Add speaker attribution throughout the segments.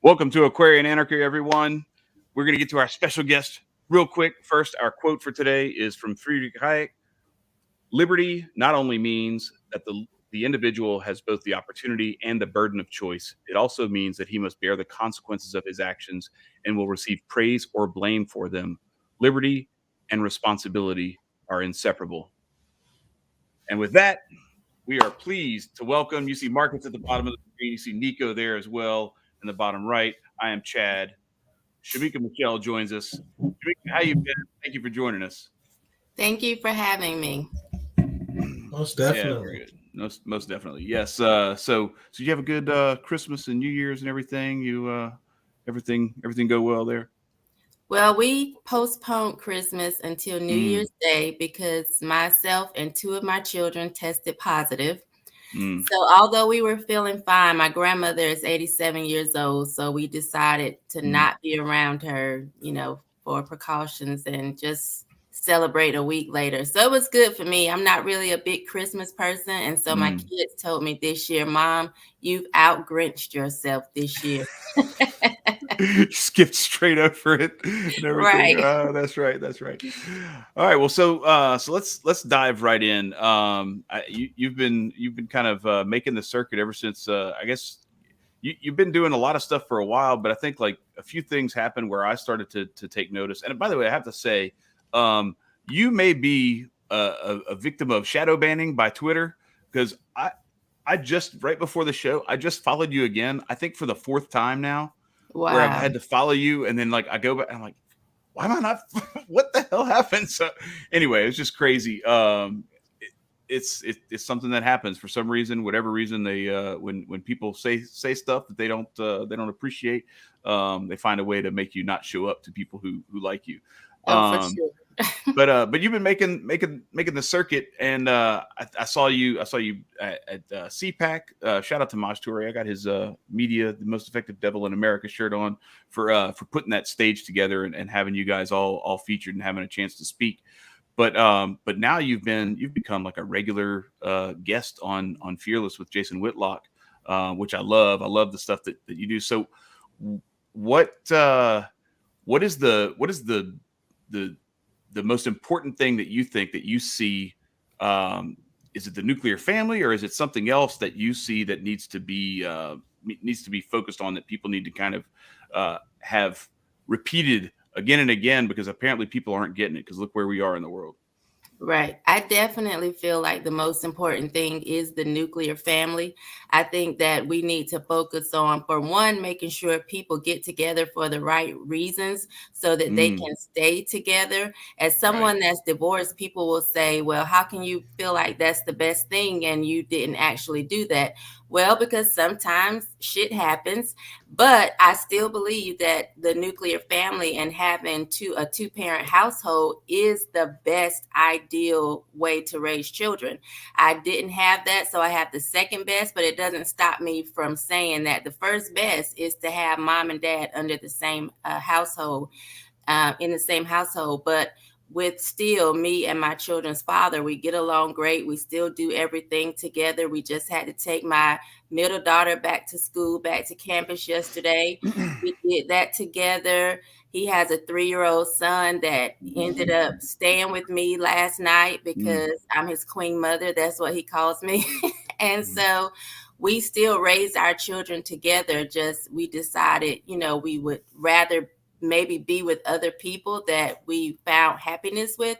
Speaker 1: Welcome to Aquarian Anarchy, everyone. We're going to get to our special guest real quick. First, our quote for today is from Friedrich Hayek. Liberty not only means that the individual has both the opportunity and the burden of choice, it also means that he must bear the consequences of his actions and will receive praise or blame for them. Liberty and responsibility are inseparable. And with that, we are pleased to welcome. You see Marcus at the bottom of the screen. You see Nico there as well in the bottom right. I am Chad. Shemeka Michelle joins us. Shemeka, how you been? Thank you for joining us.
Speaker 2: Thank you for having me.
Speaker 3: Most
Speaker 1: Yeah,
Speaker 3: definitely.
Speaker 1: we're good. Most definitely. Yes. So you have a good Christmas and New Year's and everything. You everything go well there?
Speaker 2: Well, we postponed Christmas until New
Speaker 1: Mm,
Speaker 2: Year's Day because myself and two of my children tested positive.
Speaker 1: mm,
Speaker 2: So, although we were feeling fine, my grandmother is 87 years old. So, we decided to
Speaker 1: mm.
Speaker 2: not be around her, for precautions and just celebrate a week later. So, it was good for me. I'm not really a big Christmas person. And so, my
Speaker 1: Mm.
Speaker 2: kids told me this year, Mom, you've out Grinched yourself this year.
Speaker 1: Skipped straight over it and everything.
Speaker 2: Right.
Speaker 1: Oh, that's right. That's right. All right. Well, so let's dive right in. You've been kind of making the circuit ever since I guess you've been doing a lot of stuff for a while, but I think like a few things happened where I started to take notice. And by the way, I have to say, um, you may be a victim of shadow banning by Twitter because I just right before the show I just followed you again. I think for the fourth time now where I've
Speaker 2: Wow.
Speaker 1: had to follow you, and then like I go back, and I'm like, why am I not? What the hell happened? So anyway, it's just crazy. It's something that happens for some reason, whatever reason they when people say stuff that they don't appreciate, they find a way to make you not show up to people who like you.
Speaker 2: Oh, for
Speaker 1: Um,
Speaker 2: sure.
Speaker 1: but you've been making the circuit, and I saw you at CPAC. Shout out to Maj Toure. I got his media, the most effective devil in America shirt on for putting that stage together and having you guys all featured and having a chance to speak. But now you've become like a regular guest on Fearless with Jason Whitlock, which I love. I love the stuff that you do. So what what is the the most important thing that you think that you see? um is it the nuclear family, or is it something else that you see that needs to be focused on, that people need to kind of have repeated again and again, because apparently people aren't getting it, because look where we are in the world.
Speaker 2: Right. I definitely feel like the most important thing is the nuclear family. I think that we need to focus on, for one, making sure people get together for the right reasons so that they
Speaker 1: Mm,
Speaker 2: can stay together. As
Speaker 1: right.
Speaker 2: someone that's divorced, people will say, well, how can you feel like that's the best thing and you didn't actually do that? Well, because sometimes shit happens, but I still believe that the nuclear family and having a two-parent household is the best ideal way to raise children. I didn't have that, so I have the second best, but it doesn't stop me from saying that the first best is to have mom and dad under the same household, in the same household. But with still me and my children's father, we get along great. We still do everything together. We just had to take my middle daughter back to school, back to campus yesterday. We did that together. He has a 3-year-old son that ended up staying with me last night
Speaker 1: Mm,
Speaker 2: because I'm his queen mother. That's what he calls me. And
Speaker 1: mhm.
Speaker 2: so we still raised our children together. Just we decided, we would rather maybe be with other people that we found happiness with.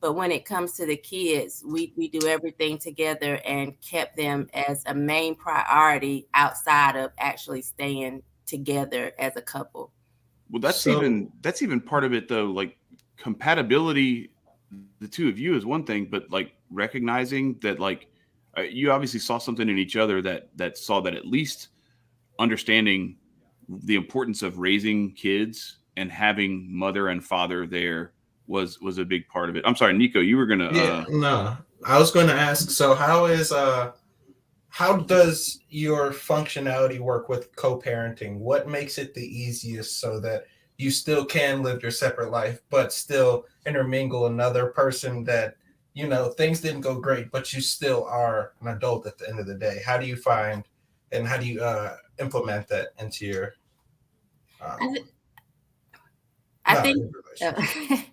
Speaker 2: But when it comes to the kids, we do everything together and kept them as a main priority outside of actually staying together as a couple.
Speaker 1: Well,
Speaker 3: So,
Speaker 1: that's even part of it though. Like compatibility, the two of you is one thing, but like recognizing that like you obviously saw something in each other that saw that, at least understanding the importance of raising kids and having mother and father there was a big part of it. I'm sorry, Nico, you were gonna
Speaker 3: yeah, no. I was going to ask, so how does your functionality work with co-parenting? What makes it the easiest so that you still can live your separate life but still intermingle another person that, things didn't go great, but you still are an adult at the end of the day? How do you find and how do you implement that into your
Speaker 2: I,
Speaker 3: Um,
Speaker 2: th- I
Speaker 3: not
Speaker 2: think
Speaker 3: in relationship.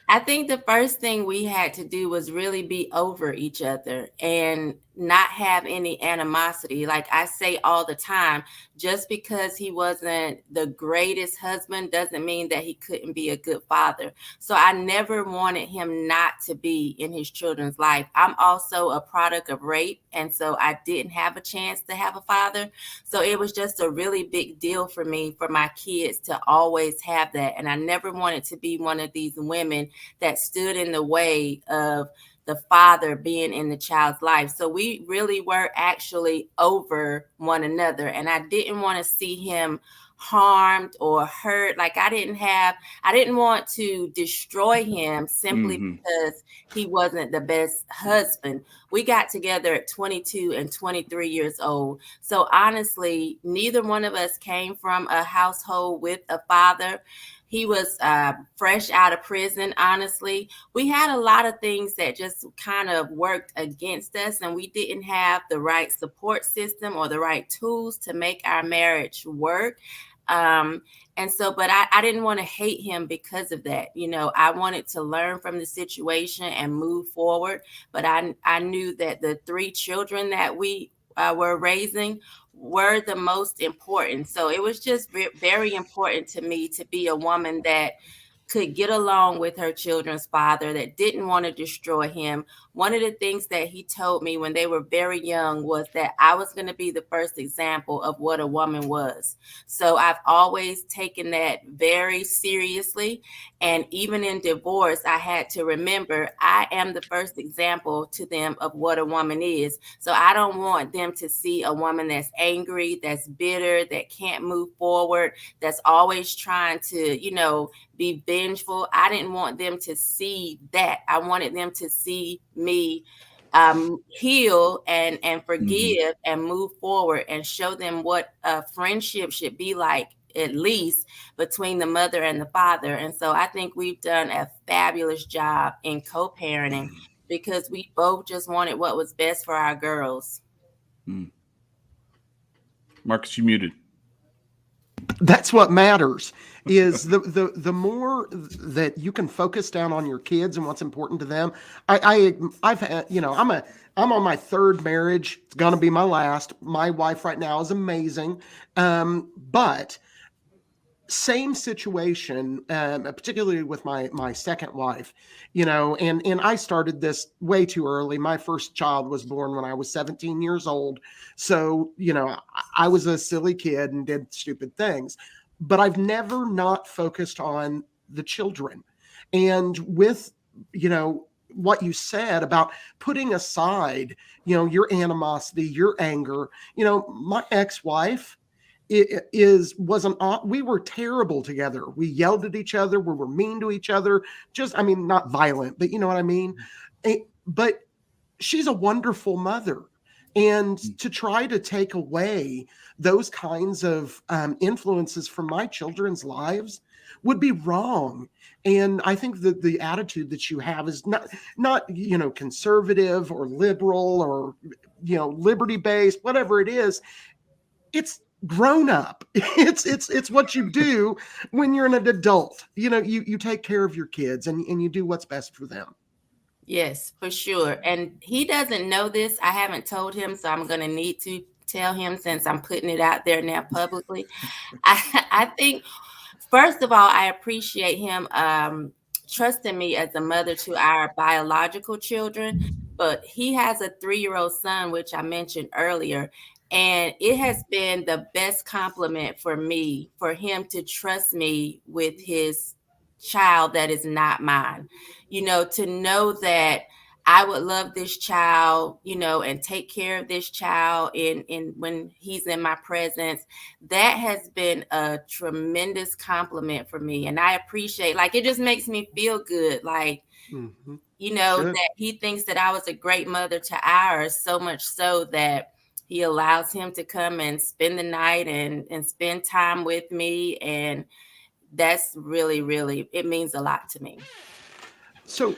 Speaker 2: I think the first thing we had to do was really be over each other and not have any animosity. Like I say all the time, just because he wasn't the greatest husband doesn't mean that he couldn't be a good father. So I never wanted him not to be in his children's life. I'm also a product of rape, and so I didn't have a chance to have a father. So it was just a really big deal for me for my kids to always have that. And I never wanted to be one of these women that stood in the way of the father being in the child's life. So we really were actually over one another. And I didn't want to see him harmed or hurt. Like I didn't want to destroy him simply
Speaker 1: Mm-hmm.
Speaker 2: because he wasn't the best husband. We got together at 22 and 23 years old. So honestly, neither one of us came from a household with a father. He was fresh out of prison, honestly. We had a lot of things that just kind of worked against us, and we didn't have the right support system or the right tools to make our marriage work. Um, and so, but I didn't want to hate him because of that. You know, I wanted to learn from the situation and move forward. But I knew that the three children that we were raising were the most important. So it was just very important to me to be a woman that could get along with her children's father, that didn't want to destroy him. One of the things that he told me when they were very young was that I was going to be the first example of what a woman was. So I've always taken that very seriously. And even in divorce, I had to remember I am the first example to them of what a woman is. So I don't want them to see a woman that's angry, that's bitter, that can't move forward, that's always trying to, be vengeful. I didn't want them to see that. I wanted them to see me heal and
Speaker 1: Mm-hmm.
Speaker 2: forgive and move forward and show them what a friendship should be like, at least between the mother and the father. And so I think we've done a fabulous job in co-parenting because we both just wanted what was best for our girls.
Speaker 1: Mm. Marcus, you muted.
Speaker 4: That's what matters is the more that you can focus down on your kids and what's important to them. I've had, I'm on my third marriage. It's going to be my last. My wife right now is amazing. But same situation, particularly with my second wife, and I started this way too early. My first child was born when I was 17 years old. So, I was a silly kid and did stupid things, but I've never not focused on the children. And with, what you said about putting aside, your animosity, your anger, my ex-wife, we were terrible together. We yelled at each other. We were mean to each other. Not violent, but you know what I mean? But she's a wonderful mother. And to try to take away those kinds of influences from my children's lives would be wrong. And I think that the attitude that you have is not conservative or liberal or liberty based, whatever it is. It's grown up. It's what you do when you're an adult. You take care of your kids and you do what's best for them.
Speaker 2: Yes, for sure. And he doesn't know this. I haven't told him, so I'm going to need to tell him since I'm putting it out there now publicly. I think, first of all, I appreciate him trusting me as a mother to our biological children. But he has a 3-year-old son, which I mentioned earlier. And it has been the best compliment for me for him to trust me with his child that is not mine. To know that I would love this child, and take care of this child in when he's in my presence. That has been a tremendous compliment for me. And I appreciate, like, it just makes me feel good. Like,
Speaker 4: Mm-hmm.
Speaker 2: that he thinks that I was a great mother to ours, so much so that he allows him to come and spend the night and spend time with me. And that's really, really, it means a lot to me.
Speaker 4: So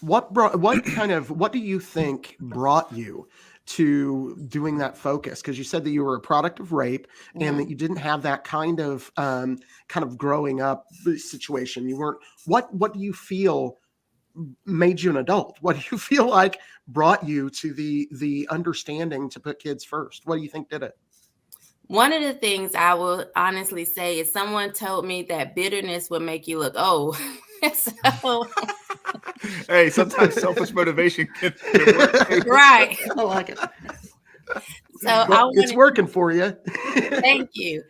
Speaker 4: What do you think brought you to doing that focus? Because you said that you were a product of rape and that you didn't have that kind of growing up situation. You weren't. What do you feel made you an adult? What do you feel like brought you to the understanding to put kids first? What do you think did it?
Speaker 2: One of the things I will honestly say is someone told me that bitterness would make you look old. So,
Speaker 1: Hey, sometimes selfish motivation can work.
Speaker 2: right.
Speaker 4: I like it.
Speaker 2: So
Speaker 4: Well, it's working for you.
Speaker 2: Thank you.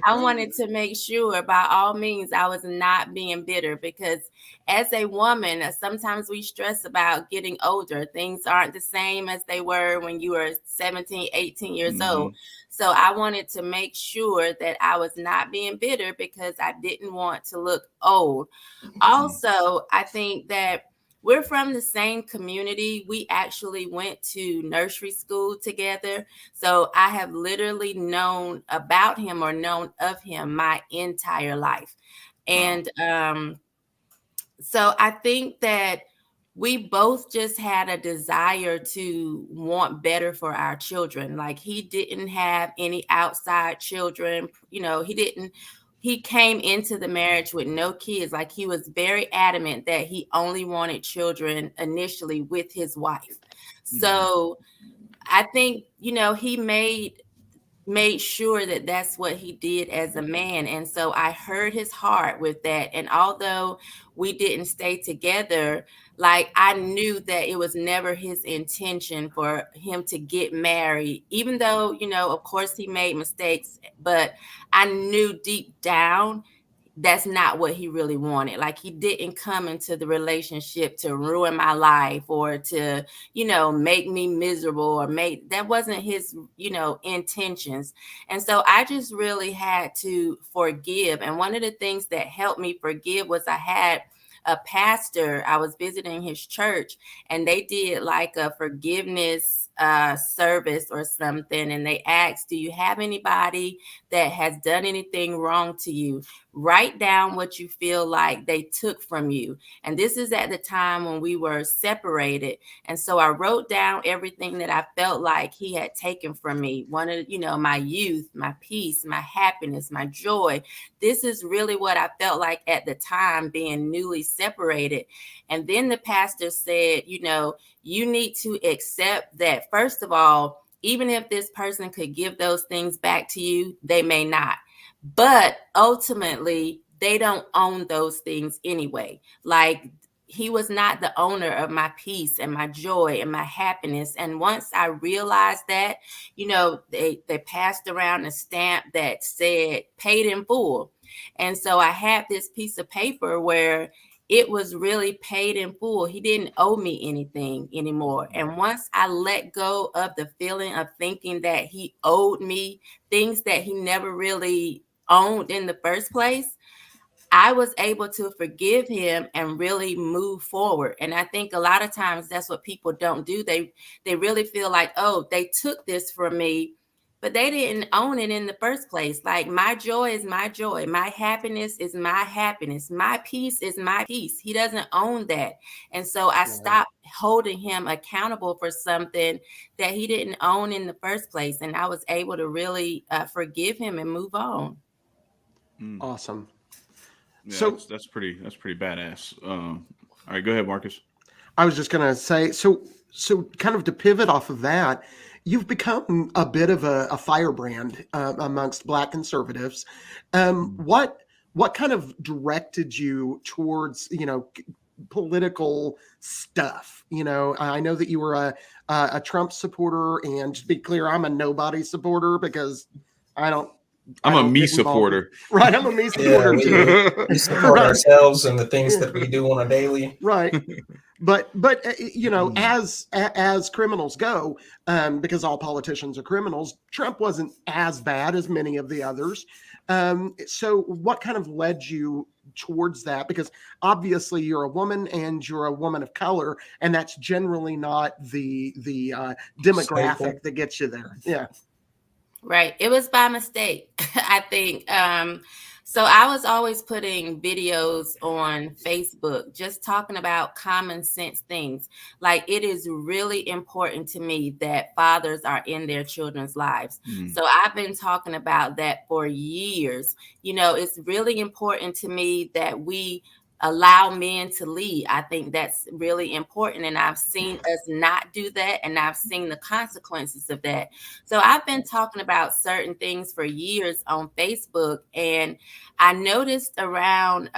Speaker 2: I wanted to make sure by all means I was not being bitter, because as a woman, sometimes we stress about getting older. Things aren't the same as they were when you were 17, 18 years old. So I wanted to make sure that I was not being bitter because I didn't want to look old. Also, I think that we're from the same community. We actually went to nursery school together. So I have literally known about him or known of him my entire life. And so I think that we both just had a desire to want better for our children. Like, he didn't have any outside children. He came into the marriage with no kids. Like, he was very adamant that he only wanted children initially with his wife. So I think, he made sure that that's what he did as a man. And so I heard his heart with that. And although we didn't stay together, like, I knew that it was never his intention for him to get married, even though, of course he made mistakes, but I knew deep down that's not what he really wanted. Like, he didn't come into the relationship to ruin my life or to, make me miserable, or that wasn't his, intentions. And so I just really had to forgive. And one of the things that helped me forgive was I had a pastor. I was visiting his church, and they did like a forgiveness service or something. And they asked, do you have anybody that has done anything wrong to you? Write down what you feel like they took from you. And this is at the time when we were separated. And so I wrote down everything that I felt like he had taken from me. One of, my youth, my peace, my happiness, my joy. This is really what I felt like at the time, being newly separated. And then the pastor said, you need to accept that, first of all, even if this person could give those things back to you, they may not. But ultimately, they don't own those things anyway. Like, he was not the owner of my peace and my joy and my happiness. And once I realized that, they passed around a stamp that said paid in full. And so I had this piece of paper where it was really paid in full. He didn't owe me anything anymore. And once I let go of the feeling of thinking that he owed me things that he never really owned in the first place, I was able to forgive him and really move forward. And I think a lot of times that's what people don't do. They really feel like, oh, they took this from me, but they didn't own it in the first place. Like, my joy is my joy. My happiness is my happiness. My peace is my peace. He doesn't own that. And so I stopped holding him accountable for something that he didn't own in the first place. And I was able to really forgive him and move on.
Speaker 4: Awesome.
Speaker 1: Yeah,
Speaker 4: So
Speaker 1: that's pretty badass. All right, go ahead, Marcus.
Speaker 4: I was just going to say, so kind of to pivot off of that, you've become a bit of a firebrand amongst Black conservatives. What kind of directed you towards, political stuff? I know that you were a Trump supporter, and to be clear, I'm a nobody supporter because I'm
Speaker 1: a me supporter.
Speaker 4: Right, I'm a me supporter too.
Speaker 3: We support ourselves and the things that we do on a daily.
Speaker 4: Right. But as criminals go, because all politicians are criminals, Trump wasn't as bad as many of the others. So what kind of led you towards that? Because obviously you're a woman and you're a woman of color, and that's generally not the demographic that gets you there. Yeah.
Speaker 2: Right. It was by mistake, I think. So I was always putting videos on Facebook, just talking about common sense things. Like, it is really important to me that fathers are in their children's lives. So I've been talking about that for years. You know, it's really important to me that we allow men to lead. I think that's really important. And I've seen us not do that. And I've seen the consequences of that. So I've been talking about certain things for years on Facebook. And I noticed around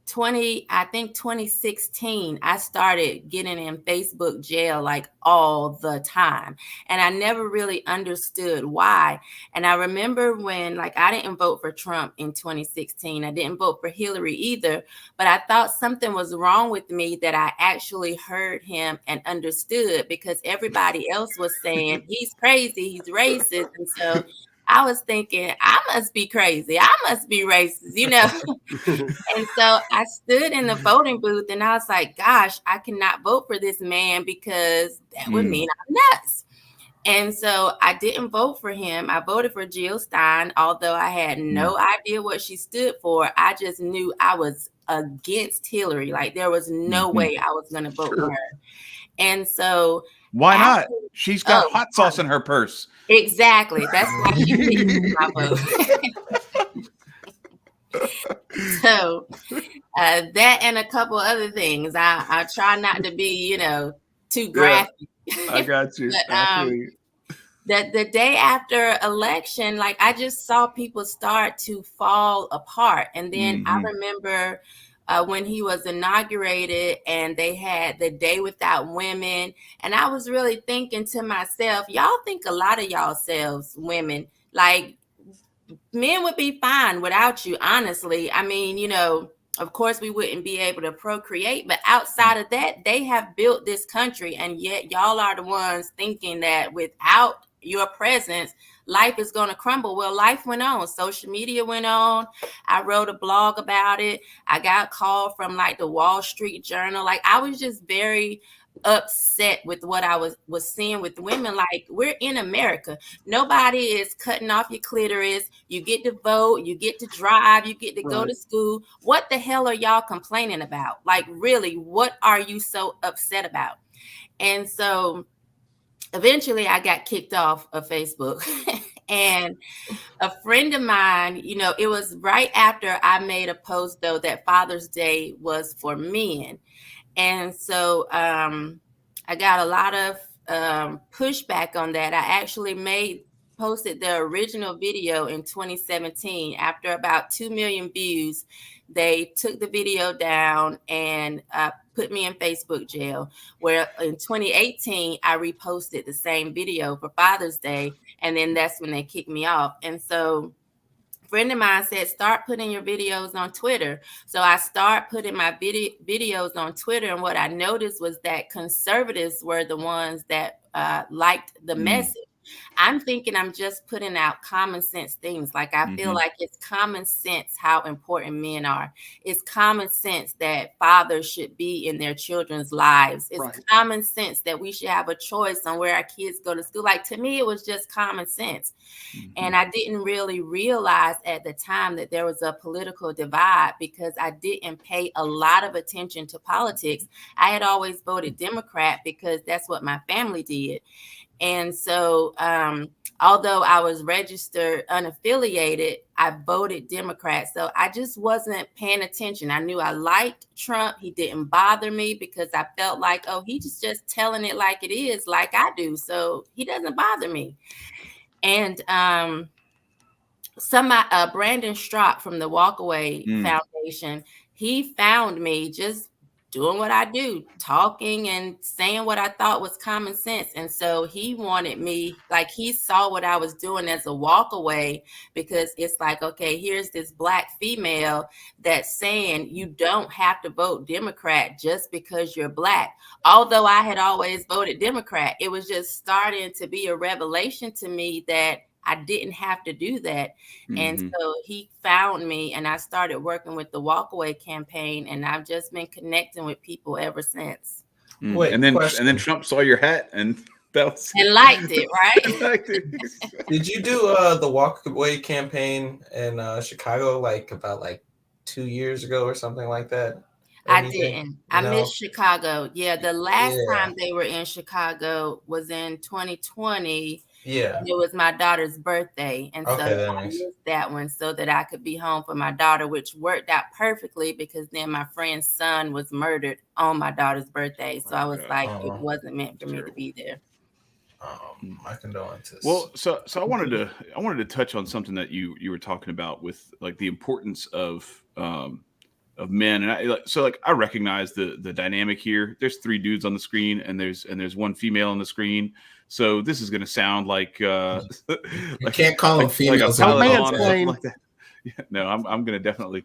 Speaker 2: 2016, I started getting in Facebook jail like all the time. And I never really understood why. And I remember when, like, I didn't vote for Trump in 2016. I didn't vote for Hillary either, but I thought something was wrong with me that I actually heard him and understood, because everybody else was saying he's crazy, he's racist. And so I was thinking, I must be crazy, I must be racist, you know. And so I stood in the voting booth and I was like, gosh, I cannot vote for this man because that would mean I'm nuts. And so I didn't vote for him. I voted for Jill Stein, although I had no idea what she stood for. I just knew I was against Hillary. Like, there was no way I was going to vote for her. And so
Speaker 1: why not? She's got hot sauce in her purse.
Speaker 2: Exactly. That's why she picked my vote. So that and a couple other things. I try not to be, you know, too graphic.
Speaker 1: I got you.
Speaker 2: But, the day after election, like, I just saw people start to fall apart. And then I remember when he was inaugurated and they had the Day Without Women. And I was really thinking to myself, y'all think a lot of y'all selves, women, like, men would be fine without you, honestly. I mean, you know, of course we wouldn't be able to procreate, but outside of that, they have built this country. And yet y'all are the ones thinking that without your presence, life is going to crumble. Well, life went on. Social media went on. I wrote a blog about it. I got a call from like the Wall Street Journal. Like, I was just very upset with what I was seeing with women. Like, we're in America. Nobody is cutting off your clitoris. You get to vote, you get to drive, you get to go to school. What the hell are y'all complaining about? Like, really, what are you so upset about? And so eventually I got kicked off of Facebook. And a friend of mine, you know, it was right after I made a post, though, that Father's Day was for men. And so I got a lot of pushback on that. I actually posted the original video in 2017. After about 2 million views, they took the video down and put me in Facebook jail, where in 2018, I reposted the same video for Father's Day. And then that's when they kicked me off. And so friend of mine said, start putting your videos on Twitter. So I start putting my videos on Twitter. And what I noticed was that conservatives were the ones that liked the message. I'm thinking I'm just putting out common sense things. Like, I feel like it's common sense how important men are. It's common sense that fathers should be in their children's lives. It's common sense that we should have a choice on where our kids go to school. Like, to me, it was just common sense. And I didn't really realize at the time that there was a political divide, because I didn't pay a lot of attention to politics. I had always voted Democrat because that's what my family did. And so, although I was registered unaffiliated, I voted Democrat. So I just wasn't paying attention. I knew I liked Trump. He didn't bother me because I felt like, oh, he's just telling it like it is, like I do. So he doesn't bother me. And Brandon Strock from the Walkaway Foundation, he found me just doing what I do, talking and saying what I thought was common sense. And so he wanted me, like, he saw what I was doing as a walkaway, because it's like, okay, here's this Black female that's saying you don't have to vote Democrat just because you're Black. Although I had always voted Democrat, it was just starting to be a revelation to me that I didn't have to do that. And so he found me, and I started working with the Walkaway campaign, and I've just been connecting with people ever since.
Speaker 3: Wait,
Speaker 1: and then Trump saw your hat and That was
Speaker 2: And liked it, right?
Speaker 3: Did you do the Walk Away campaign in Chicago about 2 years ago or something like that? Or
Speaker 2: I
Speaker 3: anything?
Speaker 2: didn't. I
Speaker 3: No.
Speaker 2: missed Chicago. Yeah, the last
Speaker 3: Yeah.
Speaker 2: time they were in Chicago was in 2020.
Speaker 3: Yeah.
Speaker 2: And it was my daughter's birthday. And so
Speaker 3: Okay, that
Speaker 2: I
Speaker 3: makes
Speaker 2: missed that one so that I could be home for my daughter, which worked out perfectly because then my friend's son was murdered on my daughter's birthday. So I was like, it wasn't meant for me to be there.
Speaker 3: my condolences.
Speaker 1: Well, so I wanted to touch on something that you were talking about with like the importance of men, and I recognize the dynamic here. There's 3 dudes on the screen, and there's 1 female on the screen. So this is going to sound like
Speaker 3: you can't call them females.
Speaker 1: Like a
Speaker 4: Don't
Speaker 1: pilot on or something
Speaker 4: mansplain.
Speaker 1: like that. Yeah, no, I'm going to definitely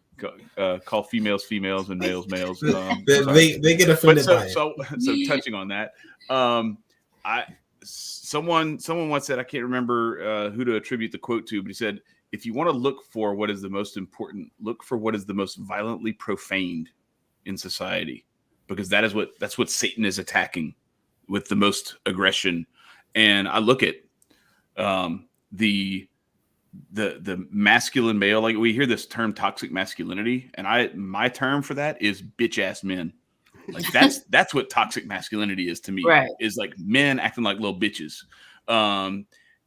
Speaker 1: call females females and males males.
Speaker 3: They get offended by it.
Speaker 1: So touching on that, someone once said, I can't remember who to attribute the quote to, but he said, if you want to look for what is the most important, look for what is the most violently profaned in society, because that's what Satan is attacking with the most aggression. And I look at the masculine male, like we hear this term toxic masculinity, and my term for that is bitch ass men. Like that's what toxic masculinity is to me,
Speaker 2: right?
Speaker 1: Is like men acting like little bitches.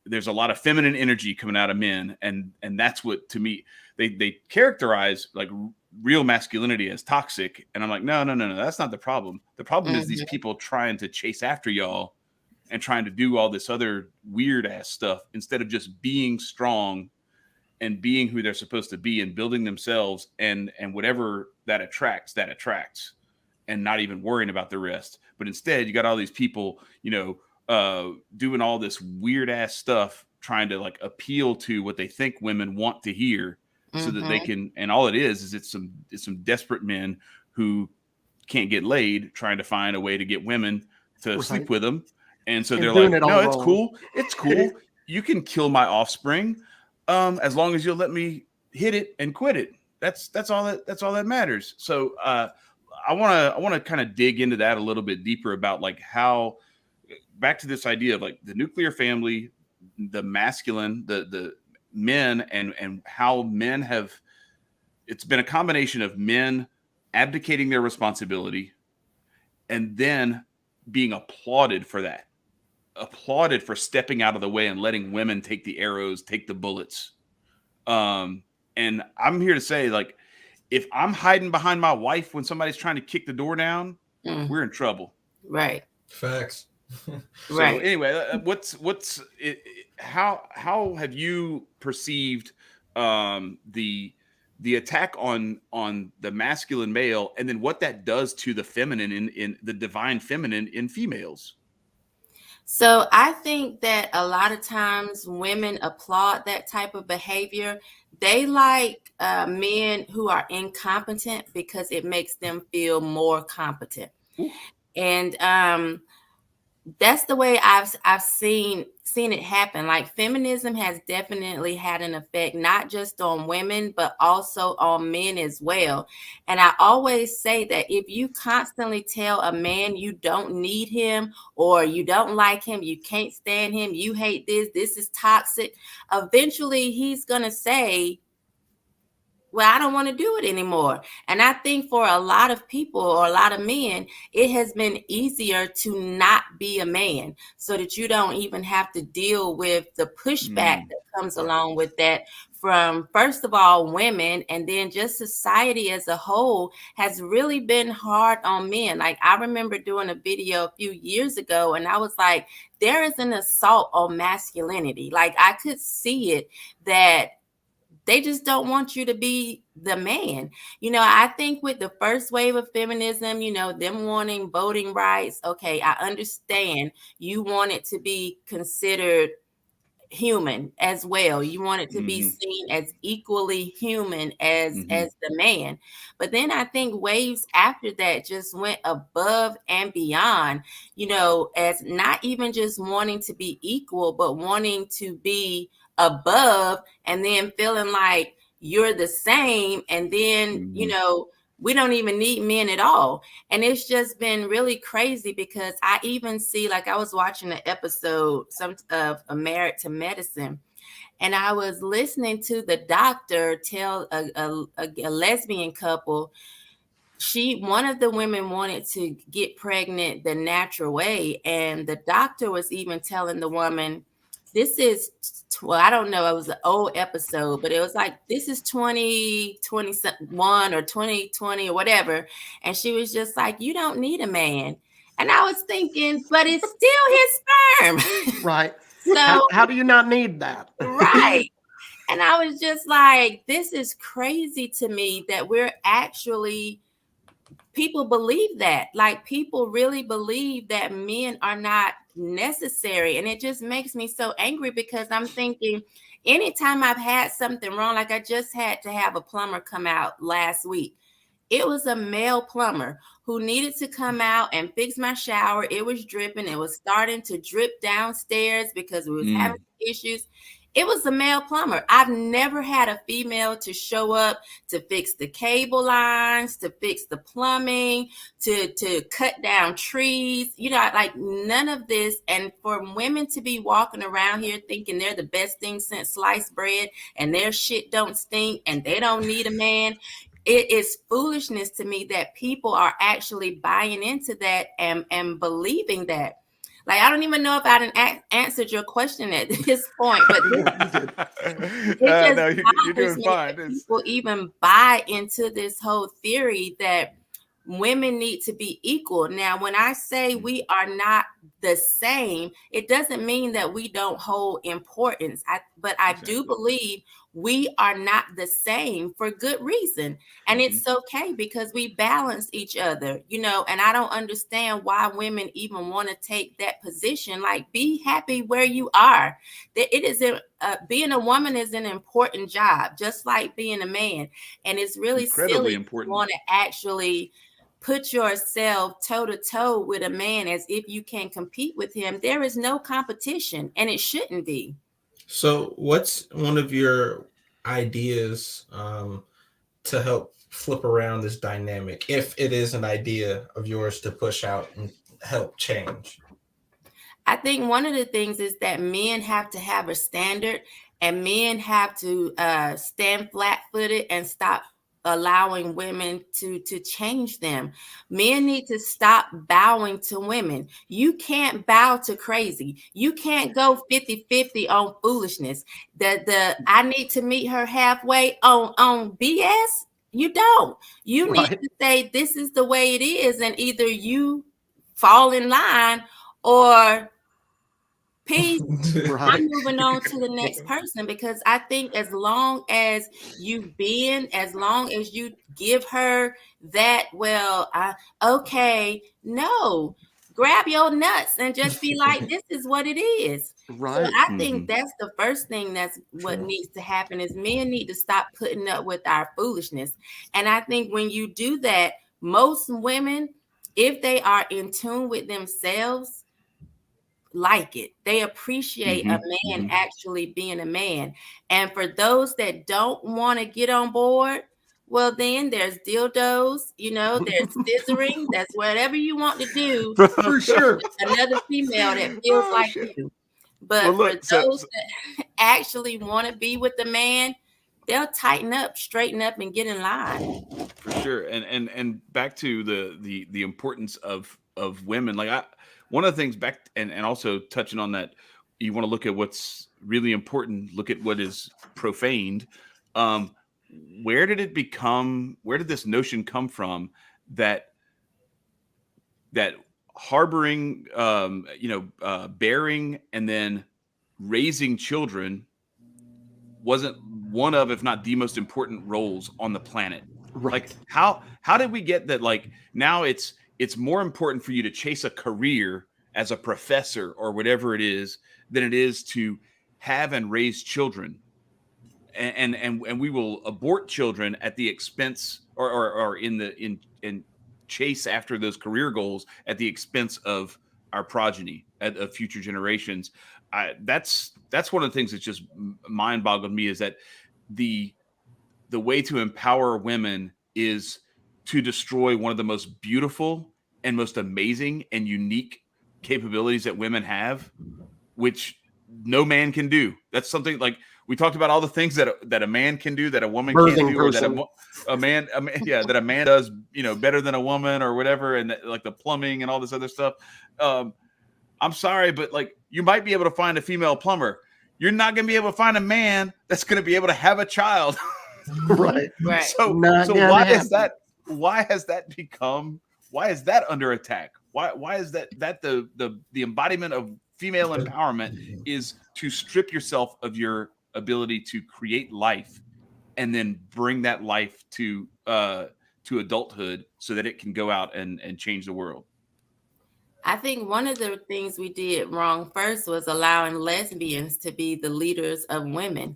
Speaker 1: There's a lot of feminine energy coming out of men, and that's what, to me, they characterize like real masculinity as toxic, and I'm like, no, that's not the problem. The problem is these people trying to chase after y'all and trying to do all this other weird ass stuff instead of just being strong and being who they're supposed to be and building themselves, and whatever that attracts, and not even worrying about the rest. But instead, you got all these people, doing all this weird ass stuff, trying to like appeal to what they think women want to hear, so that they can. And all it is it's some desperate men who can't get laid, trying to find a way to get women to sleep with them. And so they're like, no, it's cool. It's cool. You can kill my offspring, as long as you'll let me hit it and quit it. That's all that matters. So I want to kind of dig into that a little bit deeper about like how, back to this idea of like the nuclear family, the masculine, the men, and how men have, it's been a combination of men abdicating their responsibility and then being applauded for that, applauded for stepping out of the way and letting women take the arrows, take the bullets. And I'm here to say, like, if I'm hiding behind my wife when somebody's trying to kick the door down, we're in trouble.
Speaker 2: Right.
Speaker 3: Facts.
Speaker 1: So anyway, what's it, how have you perceived the attack on the masculine male, and then what that does to the feminine in the divine feminine in females?
Speaker 2: So I think that a lot of times women applaud that type of behavior. They like men who are incompetent because it makes them feel more competent.
Speaker 1: Ooh.
Speaker 2: And that's the way I've seen it happen. Like, feminism has definitely had an effect, not just on women, but also on men as well. And I always say that if you constantly tell a man you don't need him, or you don't like him, you can't stand him, you hate this is toxic, eventually he's going to say, well, I don't want to do it anymore. And I think for a lot of people, or a lot of men, it has been easier to not be a man, so that you don't even have to deal with the pushback that comes along with that from, first of all, women, and then just society as a whole has really been hard on men. Like, I remember doing a video a few years ago, and I was like, there is an assault on masculinity. Like, I could see it, that they just don't want you to be the man. I think with the first wave of feminism, them wanting voting rights, okay, I understand. You want it to be considered human as well. You want it to be seen as equally human as the man. But then I think waves after that just went above and beyond, as not even just wanting to be equal, but wanting to be above, and then feeling like you're the same, and then we don't even need men at all. And it's just been really crazy because I even see, like, I was watching an episode of a Married to Medicine, and I was listening to the doctor tell a lesbian couple, one of the women wanted to get pregnant the natural way, and the doctor was even telling the woman, this is, well, I don't know, it was an old episode, but it was like, this is 2021 or 2020 or whatever, and she was just like, you don't need a man. And I was thinking, but it's still his sperm.
Speaker 4: Right.
Speaker 2: So
Speaker 4: How do you not need that?
Speaker 2: right. And I was just like, this is crazy to me that we're actually, people believe that. Like, people really believe that men are not necessary. And it just makes me so angry because I'm thinking, anytime I've had something wrong, like I just had to have a plumber come out last week. It was a male plumber who needed to come out and fix my shower. It was dripping. It was starting to drip downstairs because we was having issues. It was a male plumber. I've never had a female to show up to fix the cable lines, to fix the plumbing, to cut down trees, like none of this. And for women to be walking around here thinking they're the best thing since sliced bread and their shit don't stink and they don't need a man, it is foolishness to me that people are actually buying into that and believing that. Like, I don't even know if I answered your question at this point, but it just
Speaker 1: no, you're
Speaker 2: bothers
Speaker 1: doing
Speaker 2: me
Speaker 1: fine.
Speaker 2: that people even buy into this whole theory that women need to be equal. Now, when I say we are not the same, it doesn't mean that we don't hold importance. But I do believe we are not the same for good reason. And it's okay because we balance each other, and I don't understand why women even want to take that position. Like, be happy where you are. That it is being a woman is an important job, just like being a man. And it's really
Speaker 1: Incredibly
Speaker 2: silly
Speaker 1: important.
Speaker 2: to want to actually put yourself toe to toe with a man as if you can compete with him. There is no competition, and it shouldn't be.
Speaker 3: So, what's one of your ideas to help flip around this dynamic, if it is an idea of yours to push out and help change?
Speaker 2: I think one of the things is that men have to have a standard, and men have to stand flat-footed and stop allowing women to change them. Men need to stop bowing to women. You can't bow to crazy. You can't go 50-50 on foolishness. The I need to meet her halfway on BS. You don't. You need to say, this is the way it is, and either you fall in line or peace. I'm moving on to the next person, because I think as long as you give her that, okay, no, grab your nuts and just be like, this is what it is.
Speaker 4: Right.
Speaker 2: So I think that's the first thing that's what needs to happen is men need to stop putting up with our foolishness. And I think when you do that, most women, if they are in tune with themselves, like it. They appreciate a man actually being a man. And for those that don't want to get on board, well, then there's dildos, there's scissoring, that's whatever you want to do.
Speaker 4: For sure.
Speaker 2: Another female that feels like you. But for those that actually want to be with the man, they'll tighten up, straighten up, and get in line.
Speaker 1: For sure. And back to the importance of women. Like, one of the things back and also touching on that, you want to look at what's really important, look at what is profaned. Where did this notion come from that harboring, bearing and then raising children wasn't one of, if not the most important roles on the planet?
Speaker 4: Right.
Speaker 1: Like, how did we get that? Like, now it's more important for you to chase a career as a professor or whatever it is than it is to have and raise children. And we will abort children at the expense or in chase after those career goals at the expense of our progeny, of future generations. That's one of the things that's just mind-boggled me, is that the way to empower women is to destroy one of the most beautiful and most amazing and unique capabilities that women have, which no man can do. That's something like we talked about all the things that a man can do that a woman can't
Speaker 4: Birthing
Speaker 1: do, or that
Speaker 4: person.
Speaker 1: yeah, that a man does, better than a woman or whatever, and that, like the plumbing and all this other stuff. I'm sorry, but like you might be able to find a female plumber. You're not going to be able to find a man that's going to be able to have a child.
Speaker 4: Right.
Speaker 2: Right.
Speaker 1: So
Speaker 4: Not
Speaker 1: so
Speaker 4: gonna
Speaker 1: why
Speaker 4: happen.
Speaker 1: is that? Why has that become? Why is that under attack? Why is that the embodiment of female empowerment is to strip yourself of your ability to create life and then bring that life to adulthood so that it can go out and change the world.
Speaker 2: I think one of the things we did wrong first was allowing lesbians to be the leaders of women.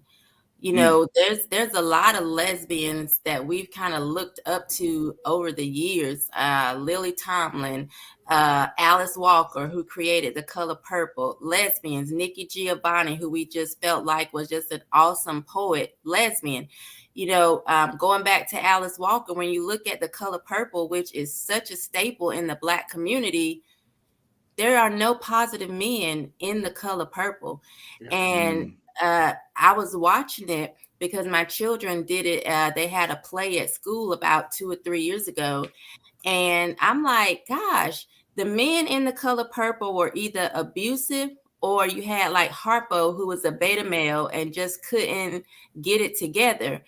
Speaker 2: There's a lot of lesbians that we've kind of looked up to over the years. Lily Tomlin, Alice Walker, who created The Color Purple, lesbians, Nikki Giovanni, who we just felt like was just an awesome poet, lesbian. Going back to Alice Walker, when you look at The Color Purple, which is such a staple in the Black community, there are no positive men in The Color Purple. And I was watching it because my children did it. They had a play at school about 2 or 3 years ago. And I'm like, gosh, the men in The Color Purple were either abusive, or you had like Harpo, who was a beta male and just couldn't get it together.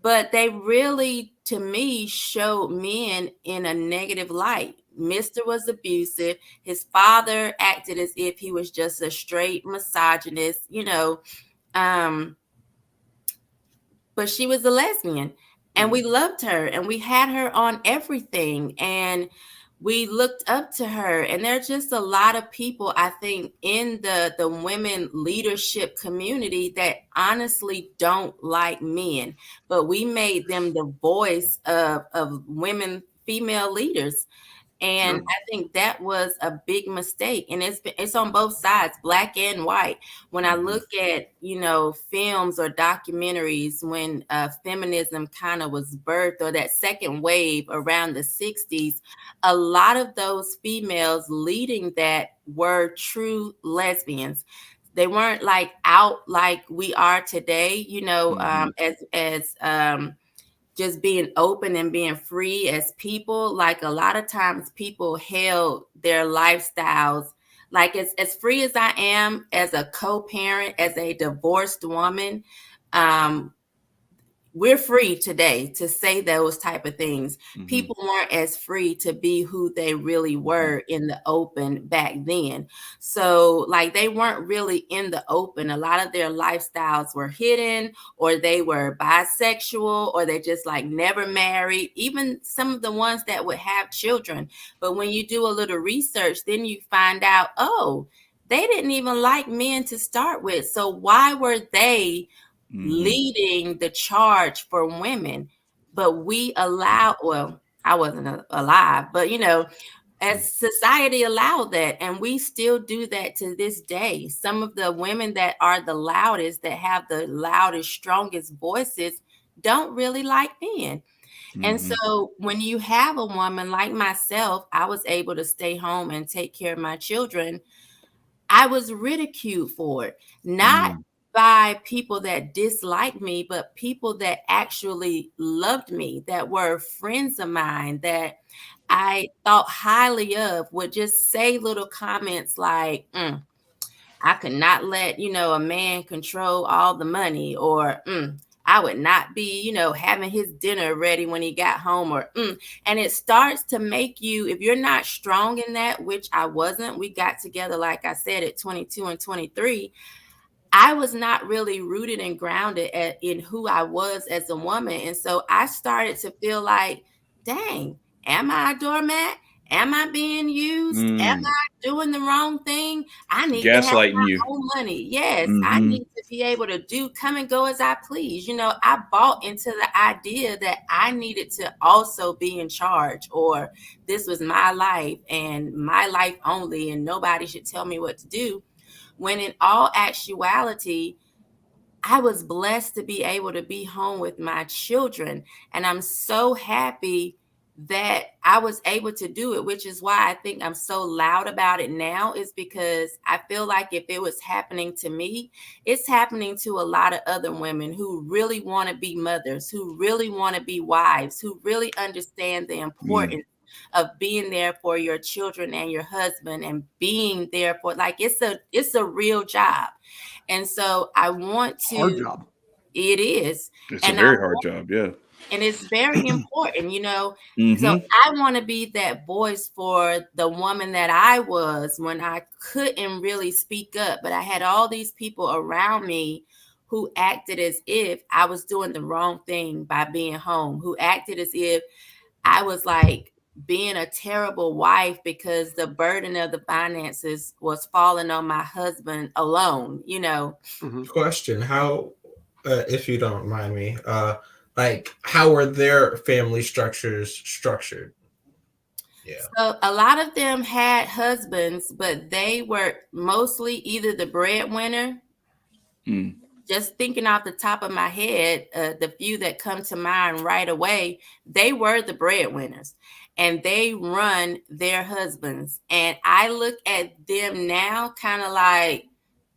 Speaker 2: But they really, to me, showed men in a negative light. Mr. was abusive. His father acted as if he was just a straight misogynist, but she was a lesbian, and we loved her, and we had her on everything, and we looked up to her. And there's just a lot of people, I think, in the women leadership community that honestly don't like men, but we made them the voice of women, female leaders. And
Speaker 1: Sure.
Speaker 2: I think that was a big mistake. And it's on both sides, Black and white. When I look at, films or documentaries when feminism kind of was birthed, or that second wave around the 60s, a lot of those females leading that were true lesbians. They weren't like out like we are today, as just being open and being free as people. Like a lot of times people held their lifestyles, like as free as I am as a co-parent, as a divorced woman, we're free today to say those type of things. People weren't as free to be who they really were in the open back then. So like they weren't really in the open. A lot of their lifestyles were hidden, or they were bisexual, or they just like never married, even some of the ones that would have children. But when you do a little research, then you find out, oh, they didn't even like men to start with. So why were they leading the charge for women? But we allow, well, I wasn't alive, but as society allowed that, and we still do that to this day. Some of the women that are the loudest, that have the loudest, strongest voices, don't really like men. And so when you have a woman like myself, I was able to stay home and take care of my children. I was ridiculed for it, not by people that disliked me, but people that actually loved me, that were friends of mine, that I thought highly of, would just say little comments like, I could not let, a man control all the money, or I would not be, having his dinner ready when he got home, or and it starts to make you, if you're not strong in that, which I wasn't. We got together, like I said, at 22 and 23. I was not really rooted and grounded in who I was as a woman. And so I started to feel like, dang, am I a doormat? Am I being used? Am I doing the wrong thing? I need to have
Speaker 1: Gaslighting
Speaker 2: my
Speaker 1: you.
Speaker 2: own money. Yes, I need to be able to come and go as I please. I bought into the idea that I needed to also be in charge, or this was my life and my life only, and nobody should tell me what to do. When in all actuality, I was blessed to be able to be home with my children. And I'm so happy that I was able to do it, which is why I think I'm so loud about it now, is because I feel like if it was happening to me, it's happening to a lot of other women who really want to be mothers, who really want to be wives, who really understand the importance of being there for your children and your husband, and being there for, like, it's a real job. And so I want
Speaker 4: Hard
Speaker 2: to,
Speaker 4: job.
Speaker 2: it is.
Speaker 1: It's a
Speaker 2: And
Speaker 1: very hard job. Yeah.
Speaker 2: it's very important, you know. So
Speaker 1: Mm-hmm.
Speaker 2: I want to be that voice for the woman that I was when I couldn't really speak up, but I had all these people around me who acted as if I was doing the wrong thing by being home, who acted as if I was like being a terrible wife because the burden of the finances was falling on my husband alone, you know.
Speaker 4: Mhm.
Speaker 3: Question: How, if you don't mind me, like how are their family structures structured? Yeah.
Speaker 2: So a lot of them had husbands, but they were mostly either the breadwinner.
Speaker 1: Mm.
Speaker 2: Just thinking off the top of my head, the few that come to mind right away, they were the breadwinners, and they run their husbands. And I look at them now kind of like,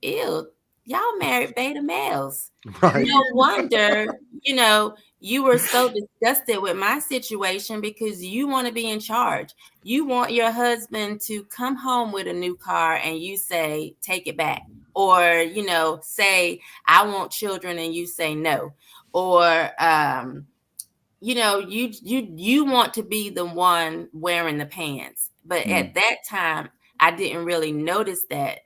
Speaker 2: ew, y'all married beta males.
Speaker 4: Right.
Speaker 2: No wonder, you know, you were so disgusted with my situation because you want to be in charge. You want your husband to come home with a new car and you say, take it back. Or, you know, say, I want children and you say no. Or, you know, you want to be the one wearing the pants. But at that time, I didn't really notice that.